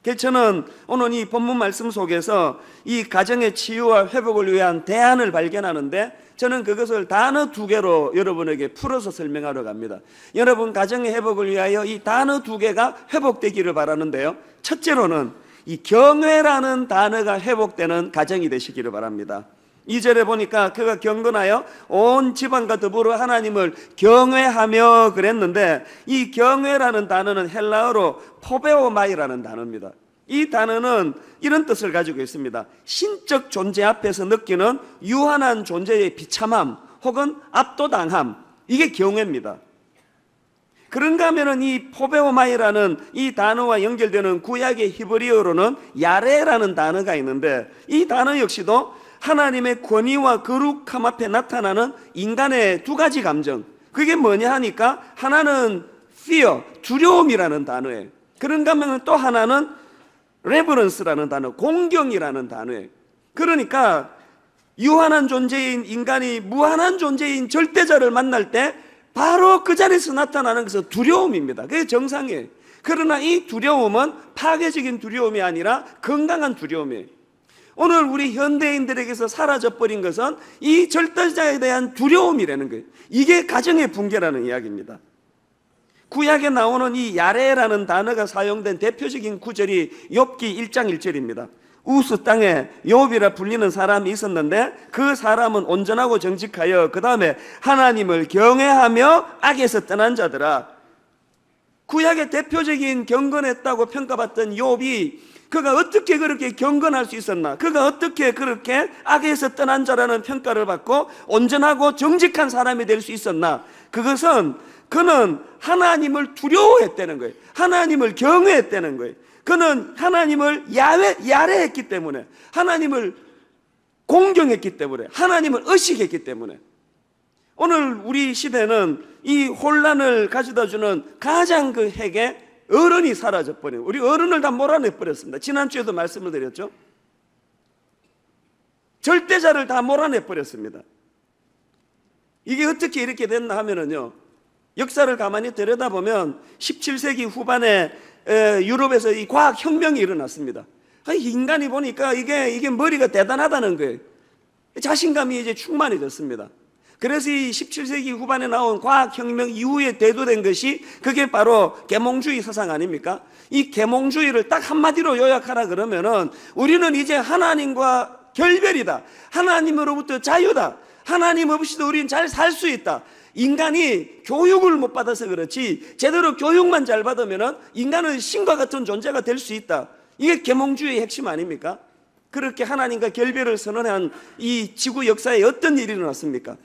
그래서 저는 오늘 이 본문 말씀 속에서 이 가정의 치유와 회복을 위한 대안을 발견하는데, 저는 그것을 단어 두 개로 여러분에게 풀어서 설명하러 갑니다. 여러분 가정의 회복을 위하여 이 단어 두 개가 회복되기를 바라는데요, 첫째로는 이 경외라는 단어가 회복되는 가정이 되시기를 바랍니다. 2절에 보니까 그가 경건하여 온 집안과 더불어 하나님을 경외하며 그랬는데, 이 경외라는 단어는 헬라어로 포베오마이라는 단어입니다. 이 단어는 이런 뜻을 가지고 있습니다. 신적 존재 앞에서 느끼는 유한한 존재의 비참함 혹은 압도당함, 이게 경외입니다. 그런가 하면은 이 포베오마이라는 이 단어와 연결되는 구약의 히브리어로는 야레라는 단어가 있는데, 이 단어 역시도 하나님의 권위와 거룩함 앞에 나타나는 인간의 두 가지 감정, 그게 뭐냐 하니까 하나는 fear, 두려움이라는 단어예요. 그런가 하면 또 하나는 reverence라는 단어, 공경이라는 단어예요. 그러니까 유한한 존재인 인간이 무한한 존재인 절대자를 만날 때 바로 그 자리에서 나타나는 것은 두려움입니다. 그게 정상이에요. 그러나 이 두려움은 파괴적인 두려움이 아니라 건강한 두려움이에요. 오늘 우리 현대인들에게서 사라져버린 것은 이 절대자에 대한 두려움이라는 거예요. 이게 가정의 붕괴라는 이야기입니다. 구약에 나오는 이 야레라는 단어가 사용된 대표적인 구절이 욥기 1장 1절입니다. 우스 땅에 욥이라 불리는 사람이 있었는데, 그 사람은 온전하고 정직하여 그 다음에 하나님을 경외하며 악에서 떠난 자더라. 구약의 대표적인 경건했다고 평가받던 욥이 그가 어떻게 그렇게 경건할 수 있었나, 그가 어떻게 그렇게 악에서 떠난 자라는 평가를 받고 온전하고 정직한 사람이 될 수 있었나, 그것은 그는 하나님을 두려워했다는 거예요. 하나님을 경외했다는 거예요. 그는 하나님을 야레했기 때문에, 하나님을 공경했기 때문에, 하나님을 의식했기 때문에. 오늘 우리 시대는 이 혼란을 가져다주는 가장 그 핵에 어른이 사라져버린, 우리 어른을 다 몰아내버렸습니다. 지난주에도 말씀을 드렸죠. 절대자를 다 몰아내버렸습니다. 이게 어떻게 이렇게 됐나 하면은요, 역사를 가만히 들여다보면 17세기 후반에 유럽에서 이 과학혁명이 일어났습니다. 인간이 보니까 이게 머리가 대단하다는 거예요. 자신감이 이제 충만해졌습니다. 그래서 이 17세기 후반에 나온 과학혁명 이후에 대두된 것이 그게 바로 계몽주의 사상 아닙니까? 이 계몽주의를 딱 한마디로 요약하라 그러면은, 우리는 이제 하나님과 결별이다, 하나님으로부터 자유다, 하나님 없이도 우리는 잘 살 수 있다. 인간이 교육을 못 받아서 그렇지 제대로 교육만 잘 받으면은 인간은 신과 같은 존재가 될 수 있다. 이게 계몽주의의 핵심 아닙니까? 그렇게 하나님과 결별을 선언한 이 지구 역사에 어떤 일이 일어났습니까?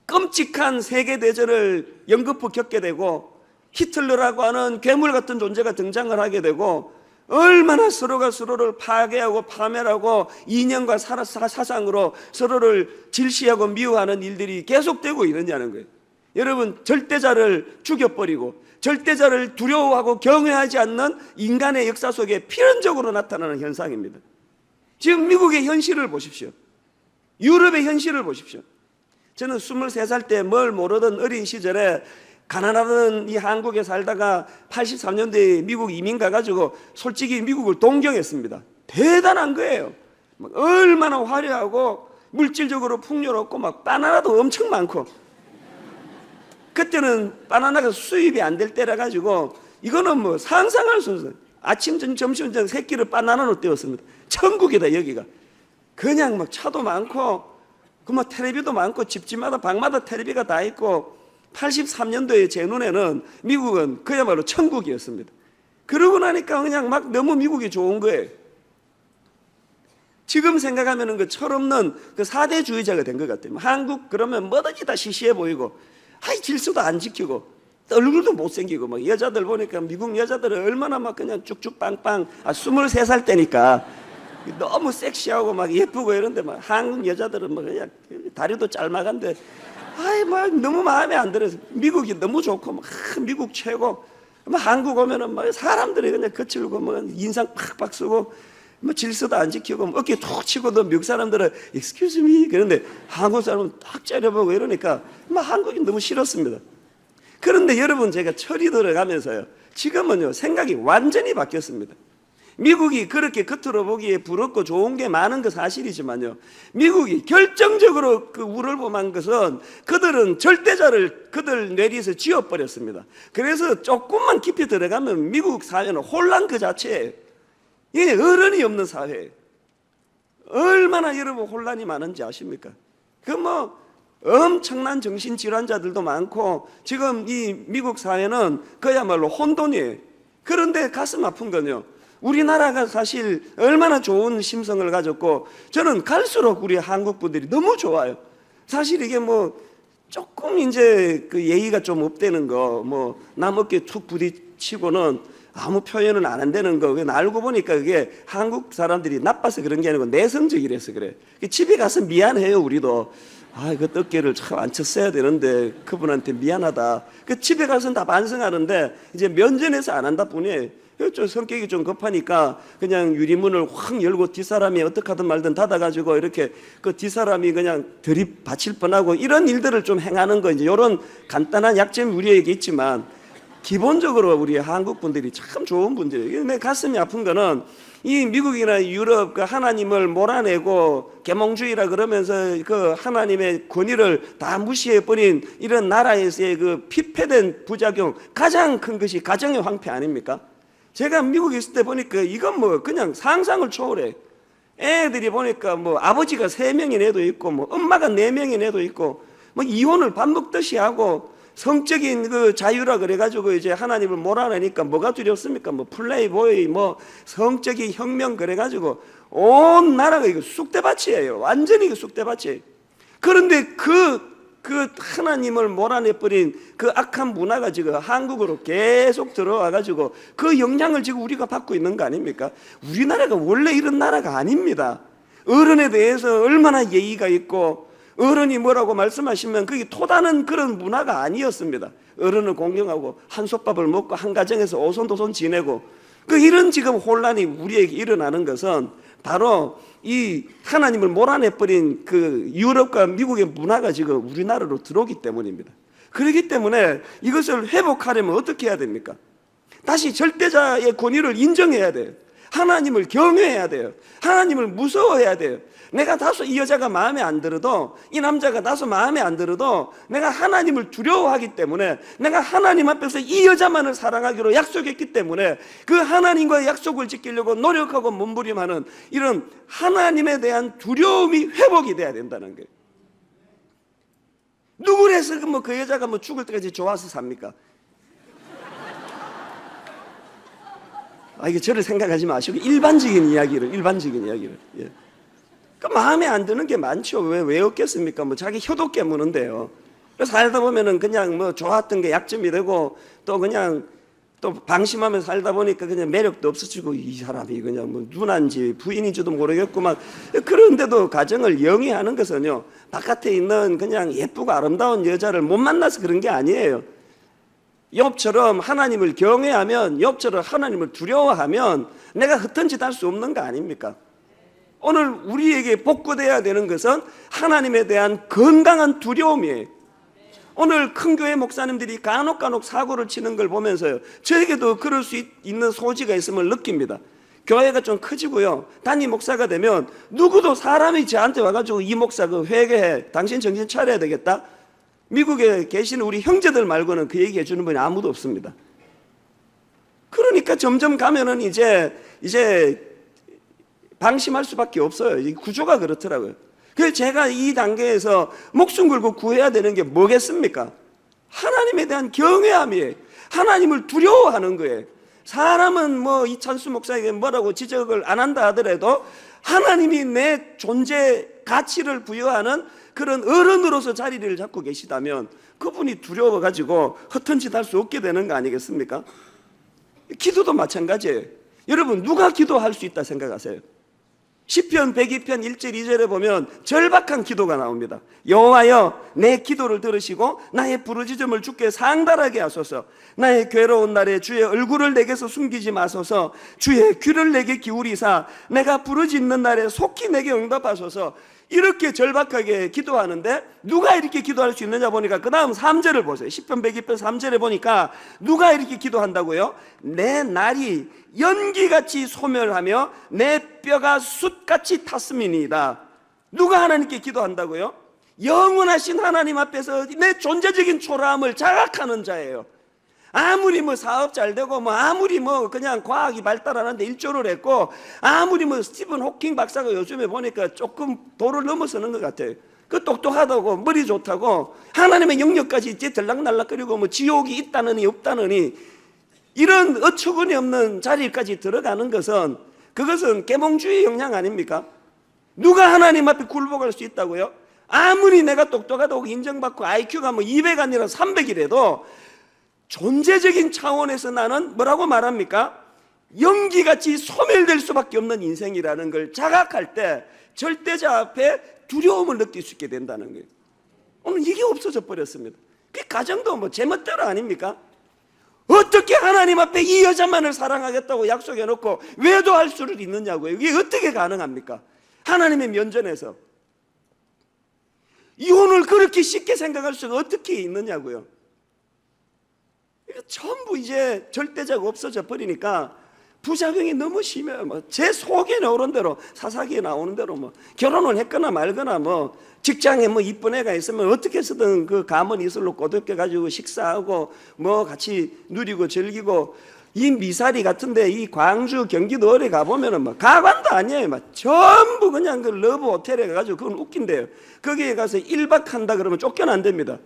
끔찍한 세계대전을 연거푸 겪게 되고, 히틀러라고 하는 괴물 같은 존재가 등장을 하게 되고, 얼마나 서로가 서로를 파괴하고 파멸하고 이념과 사상으로 서로를 질시하고 미워하는 일들이 계속되고 있느냐는 거예요. 여러분, 절대자를 죽여버리고 절대자를 두려워하고 경외하지 않는 인간의 역사 속에 필연적으로 나타나는 현상입니다. 지금 미국의 현실을 보십시오. 유럽의 현실을 보십시오. 저는 23살 때 뭘 모르던 어린 시절에 가난하던 이 한국에 살다가 83년도에 미국 이민 가가지고 솔직히 미국을 동경했습니다. 대단한 거예요. 막 얼마나 화려하고 물질적으로 풍요롭고 막 바나나도 엄청 많고, 그때는 바나나가 수입이 안 될 때라 가지고 이거는 뭐 상상할 수 없어요. 아침, 점심, 저녁 세 끼를 바나나로 때웠습니다. 천국이다 여기가. 그냥 막 차도 많고 그 텔레비도 많고 집집마다 방마다 텔레비가 다 있고, 83년도에 제 눈에는 미국은 그야말로 천국이었습니다. 그러고 나니까 그냥 막 너무 미국이 좋은 거예요. 지금 생각하면 그 철없는 그 사대주의자가 된 것 같아요. 한국 그러면 뭐든지 다 시시해 보이고, 질서도 안 지키고, 얼굴도 못생기고, 막 여자들 보니까 미국 여자들은 얼마나 막 그냥 쭉쭉 빵빵, 23살 때니까 너무 섹시하고 막 예쁘고 이런데, 막 한국 여자들은 막 그냥 다리도 짤막한데, 막 너무 마음에 안 들어서 미국이 너무 좋고, 막 미국 최고. 막 한국 오면은 막 사람들이 그냥 거칠고, 뭐 인상 팍팍 쓰고, 뭐 질서도 안 지키고, 어깨 툭 치고도 미국 사람들은 excuse me 그런데 한국 사람은 딱 째려보고 이러니까 막 한국이 너무 싫었습니다. 그런데 여러분, 제가 철이 들어가면서요, 지금은요 생각이 완전히 바뀌었습니다. 미국이 그렇게 겉으로 보기에 부럽고 좋은 게 많은 건 사실이지만요, 미국이 결정적으로 그 우월범한 것은 그들은 절대자를 그들 뇌리에서 지워버렸습니다. 그래서 조금만 깊이 들어가면 미국 사회는 혼란 그 자체예요. 이게 어른이 없는 사회예요. 얼마나 여러분 혼란이 많은지 아십니까? 그 뭐 엄청난 정신질환자들도 많고 지금 이 미국 사회는 그야말로 혼돈이에요. 그런데 가슴 아픈 건요, 우리나라가 사실 얼마나 좋은 심성을 가졌고, 저는 갈수록 우리 한국 분들이 너무 좋아요. 사실 이게 뭐 조금 이제 그 예의가 좀 없대는 거, 뭐 남 어깨 툭 부딪히고는 아무 표현은 안 한다는 거, 그건 알고 보니까 그게 한국 사람들이 나빠서 그런 게 아니고 내성적이라서 그래. 집에 가서 미안해요, 우리도. 아, 그 어깨를 참 안 쳤어야 되는데 그분한테 미안하다. 그 집에 가서는 다 반성하는데 이제 면전에서 안 한다 뿐이에요. 좀 성격이 좀 급하니까 그냥 유리문을 확 열고 뒷사람이 어떻게 하든 말든 닫아가지고 이렇게 그 뒷사람이 그냥 들이받칠 뻔하고 이런 일들을 좀 행하는 거, 이제 이런 간단한 약점이 우리에게 있지만 기본적으로 우리 한국 분들이 참 좋은 분들이에요. 내 가슴이 아픈 거는 이 미국이나 유럽 그 하나님을 몰아내고 계몽주의라 그러면서 그 하나님의 권위를 다 무시해버린 이런 나라에서의 그 피폐된 부작용, 가장 큰 것이 가정의 황폐 아닙니까? 제가 미국에 있을 때 보니까 이건 뭐 그냥 상상을 초월해. 애들이 보니까 뭐 아버지가 3명인 애도 있고 뭐 엄마가 4명인 애도 있고 뭐 이혼을 밥 먹듯이 하고 성적인 그 자유라 그래가지고 이제 하나님을 몰아내니까 뭐가 두렵습니까? 뭐 플레이보이, 뭐 성적인 혁명 그래가지고 온 나라가 이거 쑥대밭이에요. 완전히 이거 쑥대밭이에요. 그런데 그 하나님을 몰아내버린 그 악한 문화가 지금 한국으로 계속 들어와가지고 그 영향을 지금 우리가 받고 있는 거 아닙니까? 우리나라가 원래 이런 나라가 아닙니다. 어른에 대해서 얼마나 예의가 있고 어른이 뭐라고 말씀하시면 그게 토다는 그런 문화가 아니었습니다. 어른을 공경하고 한솥밥을 먹고 한 가정에서 오손도손 지내고 그 이런 지금 혼란이 우리에게 일어나는 것은 바로 이 하나님을 몰아내버린 그 유럽과 미국의 문화가 지금 우리나라로 들어오기 때문입니다. 그렇기 때문에 이것을 회복하려면 어떻게 해야 됩니까? 다시 절대자의 권위를 인정해야 돼요. 하나님을 경외해야 돼요. 하나님을 무서워해야 돼요. 내가 다소 이 여자가 마음에 안 들어도, 이 남자가 다소 마음에 안 들어도 내가 하나님을 두려워하기 때문에, 내가 하나님 앞에서 이 여자만을 사랑하기로 약속했기 때문에 그 하나님과의 약속을 지키려고 노력하고 몸부림하는 이런 하나님에 대한 두려움이 회복이 돼야 된다는 거예요. 누구래서 그 여자가 뭐 죽을 때까지 좋아서 삽니까? 이게 저를 생각하지 마시고 일반적인 이야기를 예. 그 마음에 안 드는 게 많죠. 왜 없겠습니까? 뭐 자기 효도 깨무는데요. 살다 보면은 그냥 뭐 좋았던 게 약점이 되고 또 그냥 또 방심하면 살다 보니까 그냥 매력도 없어지고 이 사람이 그냥 뭐 누나인지 부인인지도 모르겠고 막 그런데도 가정을 영위하는 것은요, 바깥에 있는 그냥 예쁘고 아름다운 여자를 못 만나서 그런 게 아니에요. 욥처럼 하나님을 경외하면, 욥처럼 하나님을 두려워하면 내가 흩은 짓 할 수 없는 거 아닙니까? 오늘 우리에게 복구돼야 되는 것은 하나님에 대한 건강한 두려움이에요. 오늘 큰 교회 목사님들이 간혹 사고를 치는 걸 보면서요, 저에게도 그럴 수 있는 소지가 있음을 느낍니다. 교회가 좀 커지고요, 단임 목사가 되면 누구도 사람이 저한테 와가지고 이 목사 그 회개해, 당신 정신 차려야 되겠다, 미국에 계시는 우리 형제들 말고는 그 얘기 해주는 분이 아무도 없습니다. 그러니까 점점 가면은 이제 방심할 수밖에 없어요. 이 구조가 그렇더라고요. 그래서 제가 이 단계에서 목숨 걸고 구해야 되는 게 뭐겠습니까? 하나님에 대한 경외함이에요. 하나님을 두려워하는 거예요. 사람은 뭐 이찬수 목사에게 뭐라고 지적을 안 한다 하더라도 하나님이 내 존재 가치를 부여하는 그런 어른으로서 자리를 잡고 계시다면 그분이 두려워가지고 허튼 짓 할 수 없게 되는 거 아니겠습니까? 기도도 마찬가지예요. 여러분, 누가 기도할 수 있다 생각하세요? 시편 102편 1절 2절에 보면 절박한 기도가 나옵니다. 여호와여, 내 기도를 들으시고 나의 부르짖음을 주께 상달하게 하소서. 나의 괴로운 날에 주의 얼굴을 내게서 숨기지 마소서. 주의 귀를 내게 기울이사 내가 부르짖는 날에 속히 내게 응답하소서. 이렇게 절박하게 기도하는데 누가 이렇게 기도할 수 있느냐 보니까 그 다음 3절을 보세요. 10편 102편 3절에 보니까 누가 이렇게 기도한다고요? 내 날이 연기같이 소멸하며 내 뼈가 숯같이 탔음이니이다. 누가 하나님께 기도한다고요? 영원하신 하나님 앞에서 내 존재적인 초라함을 자각하는 자예요. 아무리 뭐 사업 잘 되고 뭐 아무리 뭐 그냥 과학이 발달하는데 일조를 했고 아무리 뭐 스티븐 호킹 박사가 요즘에 보니까 조금 도를 넘어서는 것 같아요. 그 똑똑하다고 머리 좋다고 하나님의 영역까지 이제 들락날락거리고 뭐 지옥이 있다느니 없다느니 이런 어처구니 없는 자리까지 들어가는 것은 그것은 계몽주의 영향 아닙니까? 누가 하나님 앞에 굴복할 수 있다고요? 아무리 내가 똑똑하다고 인정받고 IQ가 뭐 200 아니라 300이라도 존재적인 차원에서 나는 뭐라고 말합니까? 연기같이 소멸될 수밖에 없는 인생이라는 걸 자각할 때 절대자 앞에 두려움을 느낄 수 있게 된다는 거예요. 오늘 이게 없어져 버렸습니다. 그 가정도 뭐 제멋대로 아닙니까? 어떻게 하나님 앞에 이 여자만을 사랑하겠다고 약속해 놓고 외도할 수를 있느냐고요. 이게 어떻게 가능합니까? 하나님의 면전에서 이혼을 그렇게 쉽게 생각할 수가 어떻게 있느냐고요. 전부 이제 절대자가 없어져 버리니까 부작용이 너무 심해요. 뭐 제 속에 나오는 대로 사사기에 나오는 대로 뭐 결혼을 했거나 말거나 뭐 직장에 뭐 이쁜 애가 있으면 어떻게 해서든 그 가문 이슬로 꼬드겨 가지고 식사하고 뭐 같이 누리고 즐기고 이 미사리 같은데 이 광주 경기도 어디 가보면은 뭐 가관도 아니에요. 막 전부 그냥 그 러브 호텔에 가가지고 그건 웃긴데요. 거기에 가서 1박 한다 그러면 쫓겨난답니다.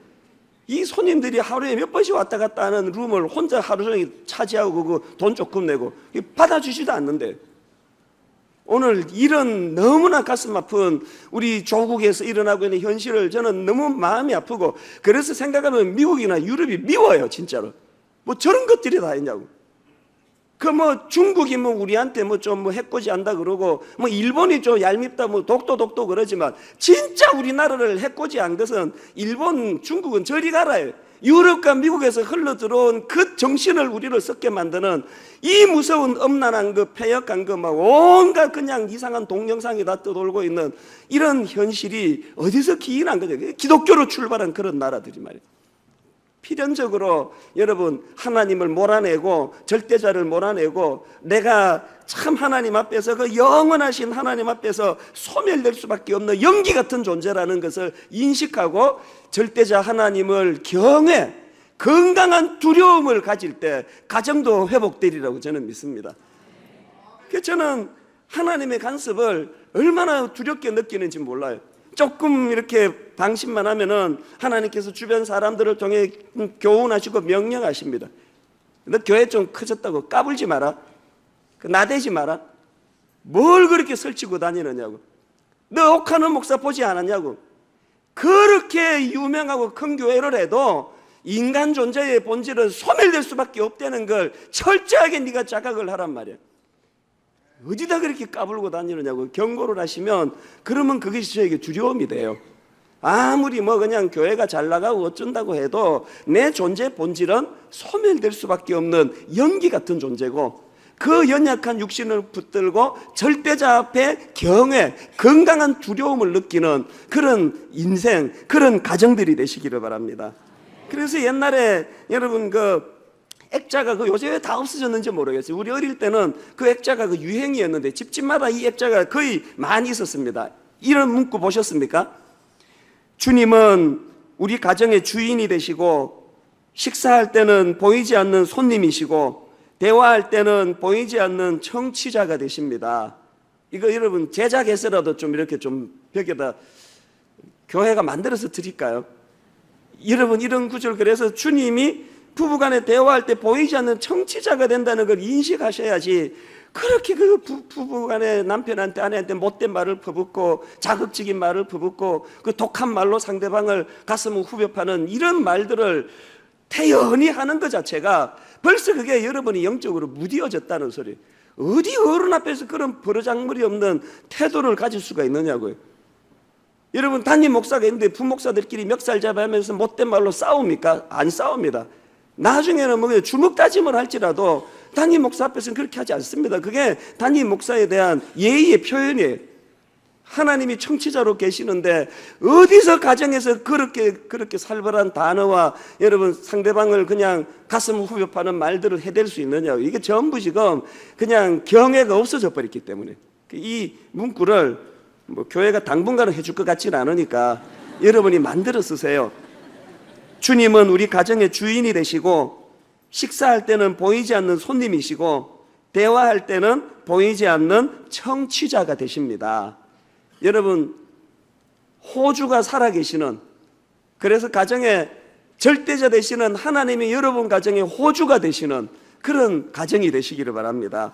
이 손님들이 하루에 몇 번씩 왔다 갔다 하는 룸을 혼자 하루 종일 차지하고 그 돈 조금 내고 받아주지도 않는데 오늘 이런 너무나 가슴 아픈 우리 조국에서 일어나고 있는 현실을 저는 너무 마음이 아프고 그래서 생각하면 미국이나 유럽이 미워요. 진짜로 뭐 저런 것들이 다 있냐고. 그 뭐 중국이 뭐 우리한테 뭐 좀 뭐 해코지 한다 그러고 뭐 일본이 좀 얄밉다 뭐 독도 그러지만 진짜 우리나라를 해코지 한 것은 일본 중국은 저리 가라요. 유럽과 미국에서 흘러 들어온 그 정신을 우리를 썩게 만드는 이 무서운 엄난한 그 폐역한 그 막 온갖 그냥 이상한 동영상이 다 떠돌고 있는 이런 현실이 어디서 기인한 거죠? 기독교로 출발한 그런 나라들이 말이에요. 필연적으로 여러분 하나님을 몰아내고 절대자를 몰아내고 내가 참 하나님 앞에서 그 영원하신 하나님 앞에서 소멸될 수밖에 없는 연기 같은 존재라는 것을 인식하고 절대자 하나님을 경외 건강한 두려움을 가질 때 가정도 회복되리라고 저는 믿습니다. 그래서 저는 하나님의 간섭을 얼마나 두렵게 느끼는지 몰라요. 조금 이렇게 방심만 하면은 하나님께서 주변 사람들을 통해 교훈하시고 명령하십니다. 너 교회 좀 커졌다고 까불지 마라. 나대지 마라. 뭘 그렇게 설치고 다니느냐고. 너 옥하는 목사 보지 않았냐고. 그렇게 유명하고 큰 교회를 해도 인간 존재의 본질은 소멸될 수밖에 없다는 걸 철저하게 네가 자각을 하란 말이야. 어디다 그렇게 까불고 다니느냐고 경고를 하시면 그러면 그것이 저에게 두려움이 돼요. 아무리 뭐 그냥 교회가 잘 나가고 어쩐다고 해도 내 존재 본질은 소멸될 수밖에 없는 연기 같은 존재고 그 연약한 육신을 붙들고 절대자 앞에 경외, 건강한 두려움을 느끼는 그런 인생, 그런 가정들이 되시기를 바랍니다. 그래서 옛날에 여러분 그 액자가 그 요새 왜 다 없어졌는지 모르겠어요. 우리 어릴 때는 그 액자가 그 유행이었는데 집집마다 이 액자가 거의 많이 있었습니다. 이런 문구 보셨습니까? 주님은 우리 가정의 주인이 되시고 식사할 때는 보이지 않는 손님이시고 대화할 때는 보이지 않는 청취자가 되십니다. 이거 여러분 제작해서라도 좀 이렇게 좀 벽에다 교회가 만들어서 드릴까요? 여러분 이런 구절 그래서 주님이 부부간에 대화할 때 보이지 않는 청취자가 된다는 걸 인식하셔야지 그렇게 그 부부간에 남편한테 아내한테 못된 말을 퍼붓고 자극적인 말을 퍼붓고 그 독한 말로 상대방을 가슴을 후벼 파는 이런 말들을 태연히 하는 것 자체가 벌써 그게 여러분이 영적으로 무디어졌다는 소리. 어디 어른 앞에서 그런 버르장머리 없는 태도를 가질 수가 있느냐고요. 여러분 담임 목사가 있는데 부목사들끼리 멱살 잡아하면서 못된 말로 싸웁니까? 안 싸웁니다. 나중에는 뭐 주먹 다짐을 할지라도 담임 목사 앞에서는 그렇게 하지 않습니다. 그게 담임 목사에 대한 예의의 표현이에요. 하나님이 청취자로 계시는데 어디서 가정에서 그렇게 살벌한 단어와 여러분 상대방을 그냥 가슴 후벼 파는 말들을 해댈 수 있느냐. 이게 전부 지금 그냥 경애가 없어져 버렸기 때문에 이 문구를 뭐 교회가 당분간은 해줄 것 같지는 않으니까 여러분이 만들어 쓰세요. 주님은 우리 가정의 주인이 되시고 식사할 때는 보이지 않는 손님이시고 대화할 때는 보이지 않는 청취자가 되십니다. 여러분 호주가 살아계시는, 그래서 가정의 절대자 되시는 하나님이 여러분 가정의 호주가 되시는 그런 가정이 되시기를 바랍니다.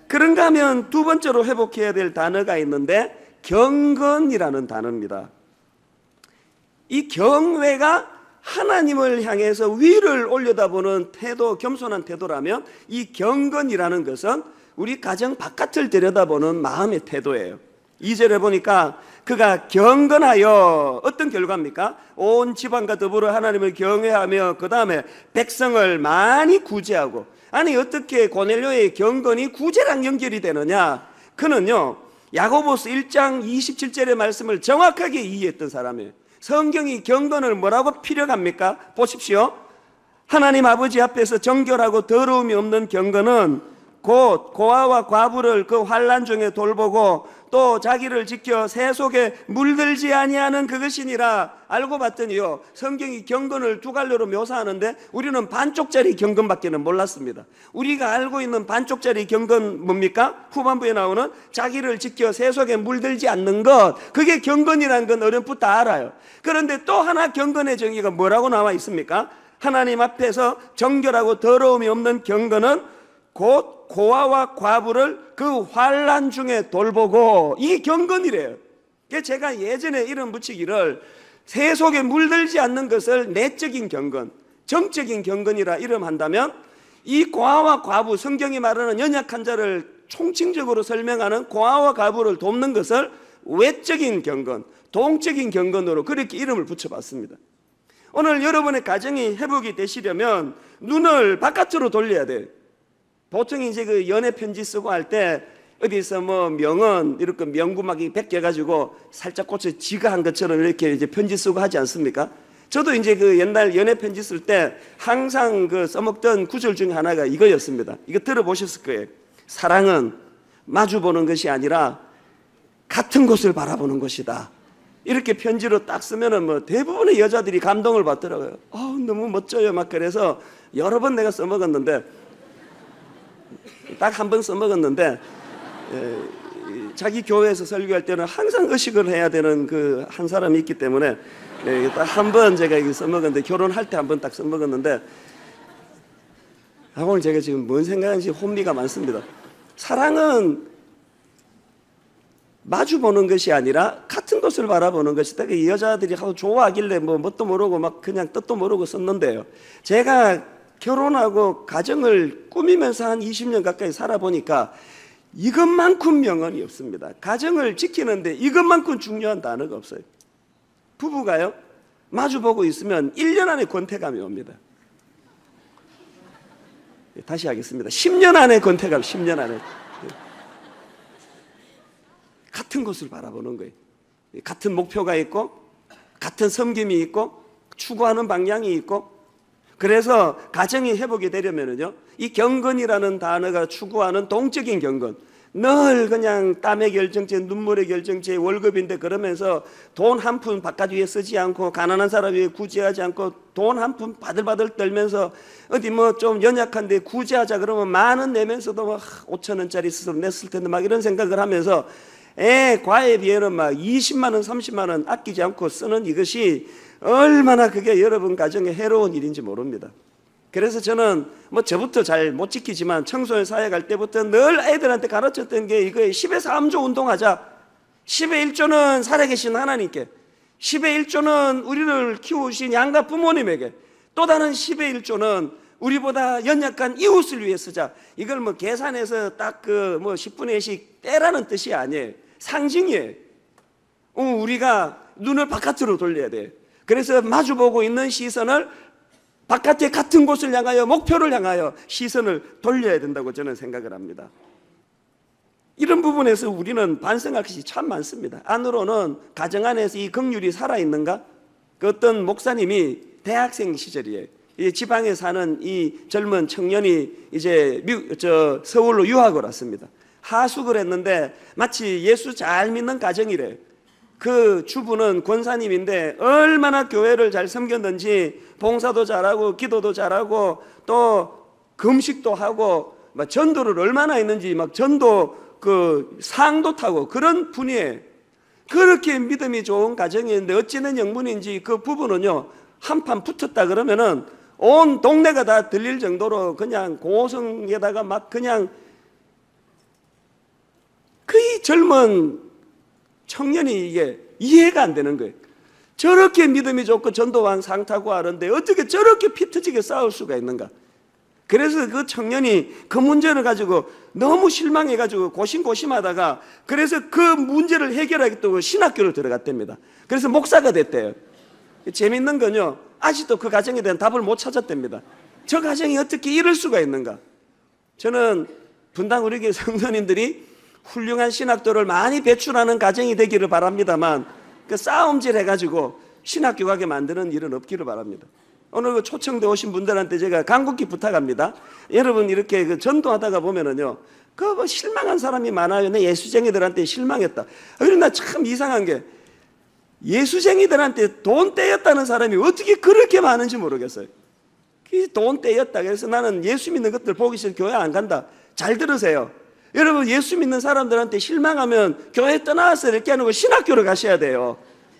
그런가 하면 두 번째로 회복해야 될 단어가 있는데 경건이라는 단어입니다. 이 경외가 하나님을 향해서 위를 올려다보는 태도, 겸손한 태도라면 이 경건이라는 것은 우리 가정 바깥을 들여다보는 마음의 태도예요. 2절에 보니까 그가 경건하여 어떤 결과입니까? 온 집안과 더불어 하나님을 경외하며 그 다음에 백성을 많이 구제하고. 아니 어떻게 고넬료의 경건이 구제랑 연결이 되느냐? 그는요 야고보서 1장 27절의 말씀을 정확하게 이해했던 사람이에요. 성경이 경건을 뭐라고 피력합니까? 보십시오. 하나님 아버지 앞에서 정결하고 더러움이 없는 경건은 곧 고아와 과부를 그 환난 중에 돌보고 또 자기를 지켜 새 속에 물들지 아니하는 그것이니라. 알고 봤더니요 성경이 경건을 두 갈래로 묘사하는데 우리는 반쪽짜리 경건밖에는 몰랐습니다. 우리가 알고 있는 반쪽짜리 경건 뭡니까? 후반부에 나오는 자기를 지켜 새 속에 물들지 않는 것, 그게 경건이라는 건 어렴풋 다 알아요. 그런데 또 하나 경건의 정의가 뭐라고 나와 있습니까? 하나님 앞에서 정결하고 더러움이 없는 경건은 곧 고아와 과부를 그 환난 중에 돌보고. 이 경건이래요. 제가 예전에 이름 붙이기를 새 속에 물들지 않는 것을 내적인 경건, 정적인 경건이라 이름한다면 이 고아와 과부, 성경이 말하는 연약한 자를 총칭적으로 설명하는 고아와 과부를 돕는 것을 외적인 경건, 동적인 경건으로 그렇게 이름을 붙여봤습니다. 오늘 여러분의 가정이 회복이 되시려면 눈을 바깥으로 돌려야 돼요. 보통 이제 그 연애 편지 쓰고 할 때 어디서 뭐 명언 이렇게 명구막이 베껴가지고 살짝 꽂혀 지가 한 것처럼 이렇게 이제 편지 쓰고 하지 않습니까? 저도 이제 그 옛날 연애 편지 쓸 때 항상 그 써먹던 구절 중에 하나가 이거였습니다. 이거 들어보셨을 거예요. 사랑은 마주보는 것이 아니라 같은 곳을 바라보는 것이다. 이렇게 편지로 딱 쓰면은 뭐 대부분의 여자들이 감동을 받더라고요. 너무 멋져요. 막 그래서 여러 번 내가 써먹었는데 딱 한 번 써먹었는데 자기 교회에서 설교할 때는 항상 의식을 해야 되는 그 한 사람이 있기 때문에 딱 한 번 제가 이거 써먹었는데 결혼할 때 한 번 딱 써먹었는데 오늘 제가 지금 뭔 생각인지 혼미가 많습니다. 사랑은 마주 보는 것이 아니라 같은 곳을 바라보는 것이다. 이 여자들이 하도 좋아하길래 뭐 뭣도 모르고 막 그냥 뜻도 모르고 썼는데요. 제가 결혼하고 가정을 꾸미면서 한 20년 가까이 살아보니까 이것만큼 명언이 없습니다. 가정을 지키는데 이것만큼 중요한 단어가 없어요. 부부가요 마주보고 있으면 1년 안에 권태감이 옵니다. 다시 하겠습니다. 10년 안에 권태감, 10년 안에. 같은 곳을 바라보는 거예요. 같은 목표가 있고 같은 섬김이 있고 추구하는 방향이 있고. 그래서 가정이 회복이 되려면은요 이 경건이라는 단어가 추구하는 동적인 경건, 늘 그냥 땀의 결정체, 눈물의 결정체, 월급인데 그러면서 돈 한 푼 바깥 위에 쓰지 않고 가난한 사람 위에 구제하지 않고 돈 한 푼 바들바들 떨면서 어디 뭐 좀 연약한데 구제하자 그러면 만 원 내면서도 막 5천 원짜리 스스로 냈을 텐데 막 이런 생각을 하면서 과에 비해는 막 20만 원, 30만 원 아끼지 않고 쓰는 이것이 얼마나 그게 여러분 가정에 해로운 일인지 모릅니다. 그래서 저는 뭐 저부터 잘 못 지키지만 청소년 사회 갈 때부터 늘 애들한테 가르쳤던 게 이거예요. 10의 3조 운동하자. 10의 1조는 살아계신 하나님께, 10의 1조는 우리를 키우신 양가 부모님에게, 또 다른 10의 1조는 우리보다 연약한 이웃을 위해 쓰자. 이걸 뭐 계산해서 딱 그 뭐 10분의 1씩 떼라는 뜻이 아니에요. 상징이에요. 우리가 눈을 바깥으로 돌려야 돼요. 그래서 마주보고 있는 시선을 바깥에 같은 곳을 향하여 목표를 향하여 시선을 돌려야 된다고 저는 생각을 합니다. 이런 부분에서 우리는 반성할 것이 참 많습니다. 안으로는 가정 안에서 이 긍휼이 살아있는가? 그 어떤 목사님이 대학생 시절이에요. 이 지방에 사는 이 젊은 청년이 이제 서울로 유학을 왔습니다. 하숙을 했는데 마치 예수 잘 믿는 가정이래요. 그 주부는 권사님인데 얼마나 교회를 잘 섬겼는지 봉사도 잘하고 기도도 잘하고 또 금식도 하고 막 전도를 얼마나 했는지 막 전도 그 상도 타고 그런 분이에요. 그렇게 믿음이 좋은 가정이었는데 어찌된 영문인지 그 부부는요, 한판 붙었다 그러면은 온 동네가 다 들릴 정도로 그냥 고성에다가 막 그냥 그 젊은 청년이 이게 이해가 안 되는 거예요. 저렇게 믿음이 좋고 전도왕 상 타고 하는데 어떻게 저렇게 피 터지게 싸울 수가 있는가? 그래서 그 청년이 그 문제를 가지고 너무 실망해가지고 고심고심하다가 그래서 그 문제를 해결하겠다고 신학교를 들어갔답니다. 그래서 목사가 됐대요. 재밌는 건요, 아직도 그 가정에 대한 답을 못 찾았답니다. 저 가정이 어떻게 이럴 수가 있는가? 저는 분당 우리 교회 성도님들이 훌륭한 신학도를 많이 배출하는 가정이 되기를 바랍니다만 그 싸움질 해가지고 신학교 가게 만드는 일은 없기를 바랍니다. 오늘 그 초청돼 오신 분들한테 제가 간곡히 부탁합니다. 여러분 이렇게 그 전도하다가 보면은요, 그 실망한 사람이 많아요. 내 예수쟁이들한테 실망했다. 그러나 참 이상한 게 예수쟁이들한테 돈 떼였다는 사람이 어떻게 그렇게 많은지 모르겠어요. 돈 떼였다. 그래서 나는 예수 믿는 것들 보기 싫어 교회 안 간다. 잘 들으세요. 여러분 예수 믿는 사람들한테 실망하면 교회 떠나서 이렇게 하는 거 신학교를 가셔야 돼요.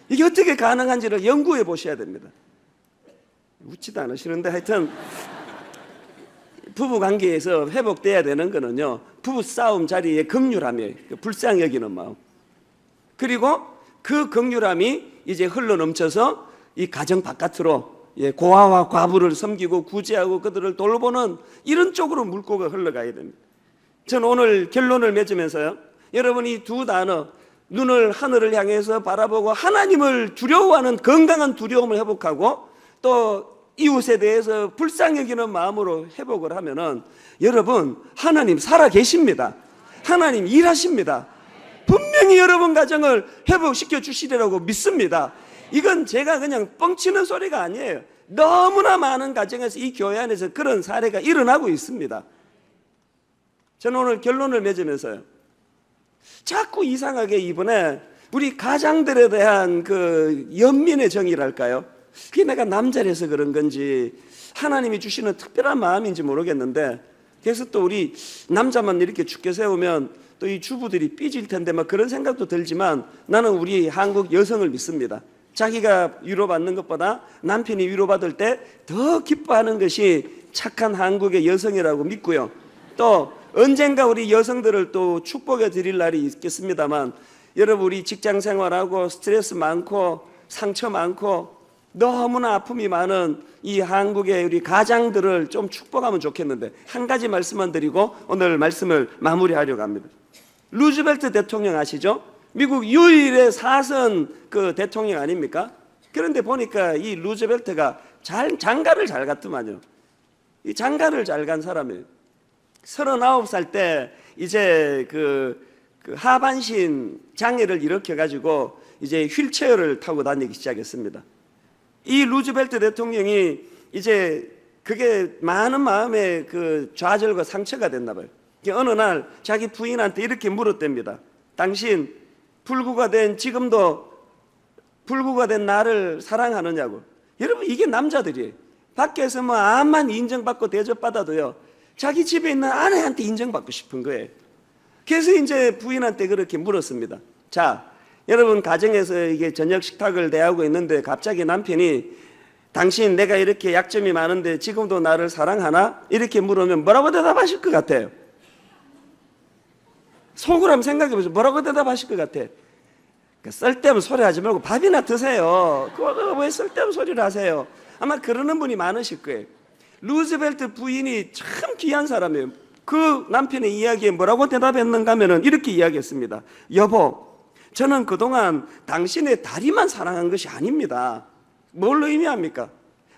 이게 어떻게 가능한지를 연구해 보셔야 됩니다. 웃지도 않으시는데 하여튼 부부 관계에서 회복돼야 되는 거는요, 부부 싸움 자리에 긍휼함이에요. 불쌍히 여기는 마음. 그리고 그 긍휼함이 이제 흘러 넘쳐서 이 가정 바깥으로 고아와 과부를 섬기고 구제하고 그들을 돌보는 이런 쪽으로 물꼬가 흘러가야 됩니다. 저는 오늘 결론을 맺으면서요, 여러분이 두 단어, 눈을 하늘을 향해서 바라보고 하나님을 두려워하는 건강한 두려움을 회복하고 또 이웃에 대해서 불쌍히 여기는 마음으로 회복을 하면은 여러분 하나님 살아 계십니다. 하나님 일하십니다. 분명히 여러분 가정을 회복시켜 주시리라고 믿습니다. 이건 제가 그냥 뻥치는 소리가 아니에요. 너무나 많은 가정에서 이 교회 안에서 그런 사례가 일어나고 있습니다. 저는 오늘 결론을 맺으면서요, 자꾸 이상하게 이번에 우리 가장들에 대한 그 연민의 정의랄까요? 그게 내가 남자라서 그런 건지 하나님이 주시는 특별한 마음인지 모르겠는데, 그래서 또 우리 남자만 이렇게 죽게 세우면 또 이 주부들이 삐질 텐데 막 그런 생각도 들지만 나는 우리 한국 여성을 믿습니다. 자기가 위로받는 것보다 남편이 위로받을 때 더 기뻐하는 것이 착한 한국의 여성이라고 믿고요. 또 언젠가 우리 여성들을 또 축복해 드릴 날이 있겠습니다만, 여러분 우리 직장 생활하고 스트레스 많고 상처 많고 너무나 아픔이 많은 이 한국의 우리 가장들을 좀 축복하면 좋겠는데 한 가지 말씀만 드리고 오늘 말씀을 마무리하려고 합니다. 루즈벨트 대통령 아시죠? 미국 유일의 사선 그 대통령 아닙니까? 그런데 보니까 이 루즈벨트가 장가를 잘 갔더만요. 이 장가를 잘 간 사람이에요. 39살 때 이제 그 하반신 장애를 일으켜가지고 이제 휠체어를 타고 다니기 시작했습니다. 이 루즈벨트 대통령이 이제 그게 많은 마음의 그 좌절과 상처가 됐나 봐요. 어느 날 자기 부인한테 이렇게 물었답니다. 당신 지금도 불구가 된 나를 사랑하느냐고. 여러분 이게 남자들이에요. 밖에서 뭐 암만 인정받고 대접받아도요, 자기 집에 있는 아내한테 인정받고 싶은 거예요. 그래서 이제 부인한테 그렇게 물었습니다. 자, 여러분 가정에서 이게 저녁 식탁을 대하고 있는데 갑자기 남편이 당신 내가 이렇게 약점이 많은데 지금도 나를 사랑하나? 이렇게 물으면 뭐라고 대답하실 것 같아요? 속으로 한번 생각해 보세요. 뭐라고 대답하실 것 같아? 쓸데없는 소리 하지 말고 밥이나 드세요. 그거 왜 쓸데없는 소리를 하세요? 아마 그러는 분이 많으실 거예요. 루즈벨트 부인이 참 귀한 사람이에요. 그 남편의 이야기에 뭐라고 대답했는가 하면은 이렇게 이야기했습니다. 여보, 저는 그동안 당신의 다리만 사랑한 것이 아닙니다. 뭘 의미합니까?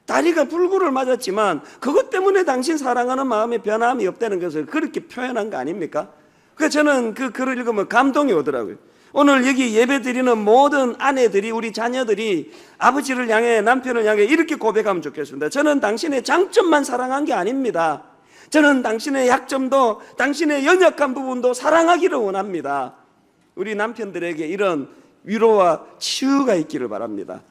다리가 불구를 맞았지만 그것 때문에 당신 사랑하는 마음에 변함이 없다는 것을 그렇게 표현한 거 아닙니까? 그 저는 그 글을 읽으면 감동이 오더라고요. 오늘 여기 예배 드리는 모든 아내들이, 우리 자녀들이 아버지를 향해, 남편을 향해 이렇게 고백하면 좋겠습니다. 저는 당신의 장점만 사랑한 게 아닙니다. 저는 당신의 약점도, 당신의 연약한 부분도 사랑하기를 원합니다. 우리 남편들에게 이런 위로와 치유가 있기를 바랍니다.